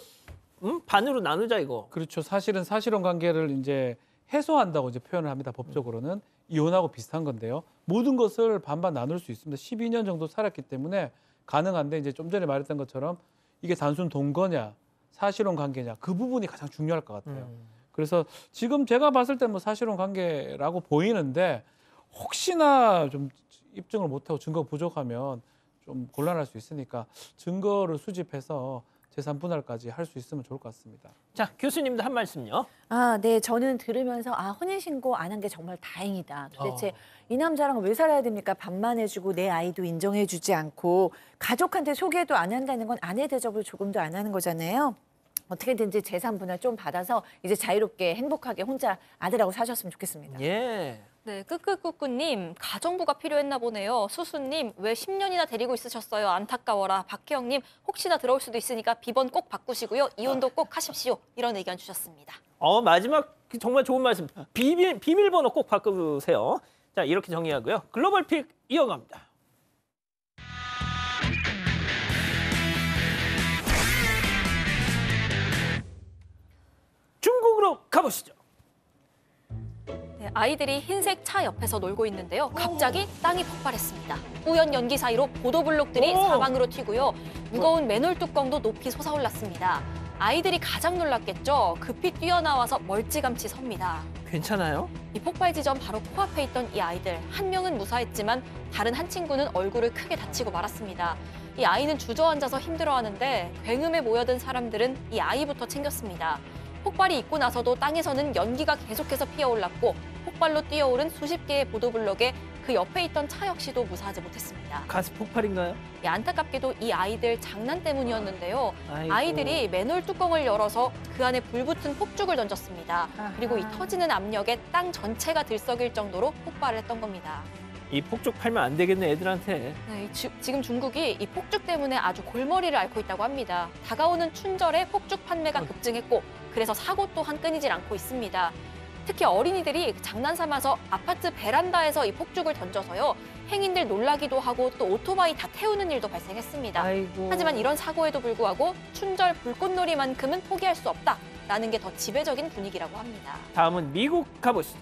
반으로 나누자 이거. 그렇죠. 사실은 사실혼 관계를 이제 해소한다고 이제 표현을 합니다. 법적으로는 이혼하고 비슷한 건데요. 모든 것을 반반 나눌 수 있습니다. 12년 정도 살았기 때문에 가능한데 이제 좀 전에 말했던 것처럼 이게 단순 동거냐 사실혼 관계냐 그 부분이 가장 중요할 것 같아요. 그래서 지금 제가 봤을 때 뭐 사실혼 관계라고 보이는데 혹시나 좀 입증을 못하고 증거가 부족하면 좀 곤란할 수 있으니까 증거를 수집해서 재산 분할까지 할 수 있으면 좋을 것 같습니다. 자, 교수님도 한 말씀요. 네, 저는 들으면서 혼인신고 안 한 게 정말 다행이다. 도대체 이 남자랑 왜 살아야 됩니까? 밥만 해주고 내 아이도 인정해주지 않고 가족한테 소개도 안 한다는 건 아내 대접을 조금도 안 하는 거잖아요. 어떻게든지 재산 분할 좀 받아서 이제 자유롭게 행복하게 혼자 아들하고 사셨으면 좋겠습니다. 예. 네, 끄끄꾸꾸님 가정부가 필요했나 보네요. 수수님 왜 10년이나 데리고 있으셨어요? 안타까워라. 박혜영님 혹시나 들어올 수도 있으니까 비번 꼭 바꾸시고요. 이혼도 꼭 하십시오. 이런 의견 주셨습니다. 마지막 정말 좋은 말씀. 비밀번호 꼭 바꾸세요. 자, 이렇게 정리하고요. 글로벌 픽 이어갑니다. 한국으로 가보시죠. 네, 아이들이 흰색 차 옆에서 놀고 있는데요. 갑자기 땅이 폭발했습니다. 뿌연 연기 사이로 보도블록들이 사방으로 튀고요. 무거운 맨홀 뚜껑도 높이 솟아올랐습니다. 아이들이 가장 놀랐겠죠. 급히 뛰어나와서 멀찌감치 섭니다. 괜찮아요? 이 폭발 지점 바로 코앞에 있던 이 아이들. 한 명은 무사했지만 다른 한 친구는 얼굴을 크게 다치고 말았습니다. 이 아이는 주저앉아서 힘들어하는데 굉음에 모여든 사람들은 이 아이부터 챙겼습니다. 폭발이 있고 나서도 땅에서는 연기가 계속해서 피어올랐고 폭발로 뛰어오른 수십 개의 보도블록에 그 옆에 있던 차 역시도 무사하지 못했습니다. 가스 폭발인가요? 안타깝게도 이 아이들 장난 때문이었는데요. 아이고. 아이들이 맨홀 뚜껑을 열어서 그 안에 불붙은 폭죽을 던졌습니다. 그리고 이 터지는 압력에 땅 전체가 들썩일 정도로 폭발을 했던 겁니다. 이 폭죽 팔면 안 되겠네, 애들한테. 네, 지금 중국이 이 폭죽 때문에 아주 골머리를 앓고 있다고 합니다. 다가오는 춘절에 폭죽 판매가 급증했고 그래서 사고 또한 끊이질 않고 있습니다. 특히 어린이들이 장난 삼아서 아파트 베란다에서 이 폭죽을 던져서요. 행인들 놀라기도 하고 또 오토바이 다 태우는 일도 발생했습니다. 아이고. 하지만 이런 사고에도 불구하고 춘절 불꽃놀이만큼은 포기할 수 없다라는 게 더 지배적인 분위기라고 합니다. 다음은 미국 가보시죠.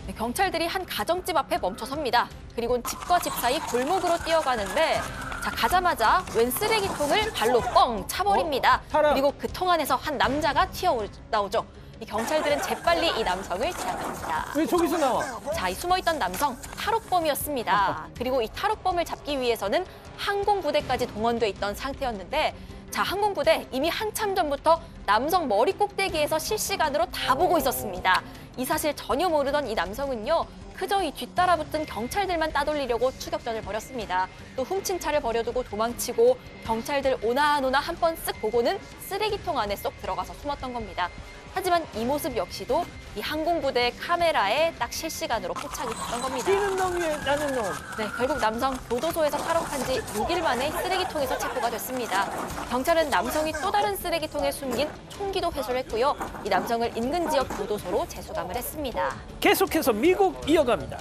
네, 경찰들이 한 가정집 앞에 멈춰섭니다. 그리고 집과 집 사이 골목으로 뛰어가는데 자 가자마자 웬 쓰레기통을 발로 뻥 차버립니다. 그리고 그 통 안에서 한 남자가 튀어나오죠. 이 경찰들은 재빨리 이 남성을 제압합니다. 왜 저기서 나와? 자, 이 숨어있던 남성 탈옥범이었습니다. 그리고 이 탈옥범을 잡기 위해서는 항공부대까지 동원돼 있던 상태였는데 자, 항공부대 이미 한참 전부터 남성 머리 꼭대기에서 실시간으로 다 보고 있었습니다. 이 사실 전혀 모르던 이 남성은요. 그저 이 뒤따라붙은 경찰들만 따돌리려고 추격전을 벌였습니다. 또 훔친 차를 버려두고 도망치고 경찰들 오나오나 한 번 쓱 보고는 쓰레기통 안에 쏙 들어가서 숨었던 겁니다. 하지만 이 모습 역시도 이 항공부대의 카메라에 딱 실시간으로 포착이 됐던 겁니다. 뛰는 놈 위에 나는 놈. 네, 결국 남성 교도소에서 탈옥한 지 6일 만에 쓰레기통에서 체포가 됐습니다. 경찰은 남성이 또 다른 쓰레기통에 숨긴 총기도 회수했고요. 이 남성을 인근 지역 교도소로 재수감을 했습니다. 계속해서 미국 이어갑니다.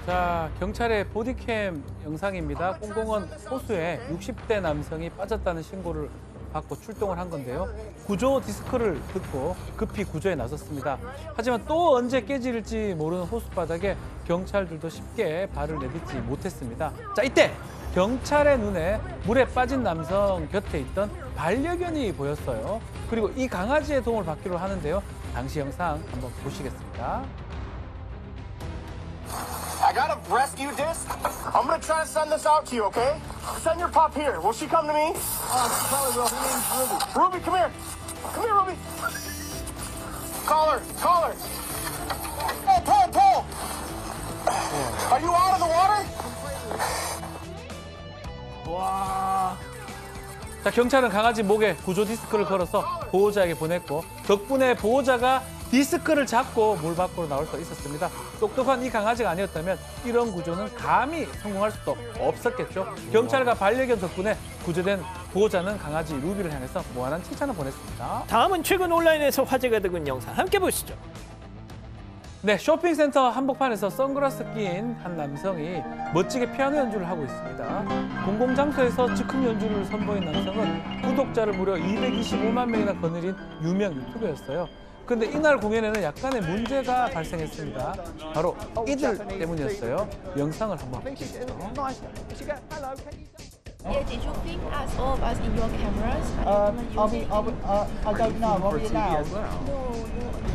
자, 경찰의 보디캠 영상입니다. 공공원 호수에 60대 남성이 빠졌다는 신고를 받고 출동을 한 건데요. 구조 디스크를 듣고 급히 구조에 나섰습니다. 하지만 또 언제 깨질지 모르는 호수바닥에 경찰들도 쉽게 발을 내딛지 못했습니다. 자, 이때 경찰의 눈에 물에 빠진 남성 곁에 있던 반려견이 보였어요. 그리고 이 강아지의 도움을 받기로 하는데요. 당시 영상 한번 보시겠습니다. I got a rescue disc. I'm gonna try to send this out to you, okay? Send your pup here. Will she come to me? She probably will. Her name's Ruby. Ruby, come here. Come here, Ruby. Call her. Call her. Pull. Are you out of the water? 와. 자, 경찰은 강아지 목에 구조 디스크를 걸어서 보호자에게 보냈고 덕분에 보호자가 디스크를 잡고 물 밖으로 나올 수 있었습니다. 똑똑한 이 강아지가 아니었다면 이런 구조는 감히 성공할 수도 없었겠죠. 경찰과 반려견 덕분에 구조된 보호자는 강아지 루비를 향해서 무한한 칭찬을 보냈습니다. 다음은 최근 온라인에서 화제가 되고 있는 영상 함께 보시죠. 네, 쇼핑센터 한복판에서 선글라스 낀 한 남성이 멋지게 피아노 연주를 하고 있습니다. 공공장소에서 즉흥 연주를 선보인 남성은 구독자를 무려 225만 명이나 거느린 유명 유튜버였어요. 근데 이날 공연에는 약간의 문제가 발생했습니다. 바로 이들 때문이었어요. 영상을 한번 보시죠. Yeah, did you film us all of us in your cameras? I don't know. What are you now? No,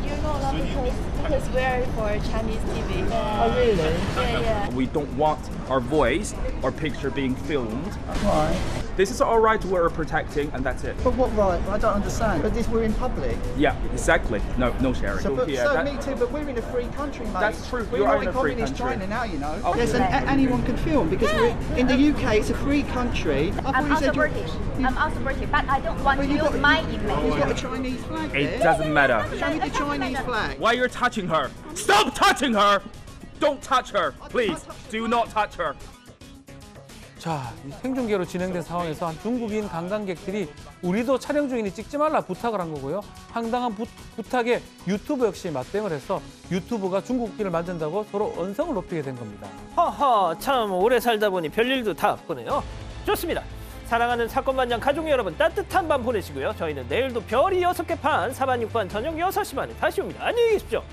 you're not allowed because we're for Chinese TV. Oh, really? Yeah. We don't want our voice or picture being filmed. Right. This is our right we're protecting, and that's it. But what right? I don't understand. But this, we're in public. Yeah, exactly. No sharing. So That- me too, but we're in a free country, mate. That's true. We're You are not in in a free communist country. China now, you know. Oh. Yes, and anyone can film because we're, in the UK it's a free country. I thought I'm you also said British. I'm also British, but I don't want to you've use got- my You've image. got a Chinese flag there. It doesn't matter. Show me the Chinese flag. Why you're touching her? Stop touching her! Don't touch her, please. Do not touch her. 자, 이 생중계로 진행된 상황에서 한 중국인 관광객들이 우리도 촬영 중이니 찍지 말라 부탁을 한 거고요. 황당한 부탁에 유튜브 역시 맞대응을 해서 유튜브가 중국기를 만든다고 서로 언성을 높이게 된 겁니다. 허허, 참 오래 살다 보니 별일도 다 보네요. 좋습니다. 사랑하는 사건반장 가족 여러분 따뜻한 밤 보내시고요. 저희는 내일도 별이 6개 판, 사반 6반 저녁 6시 반에 다시 옵니다. 안녕히 계십시오.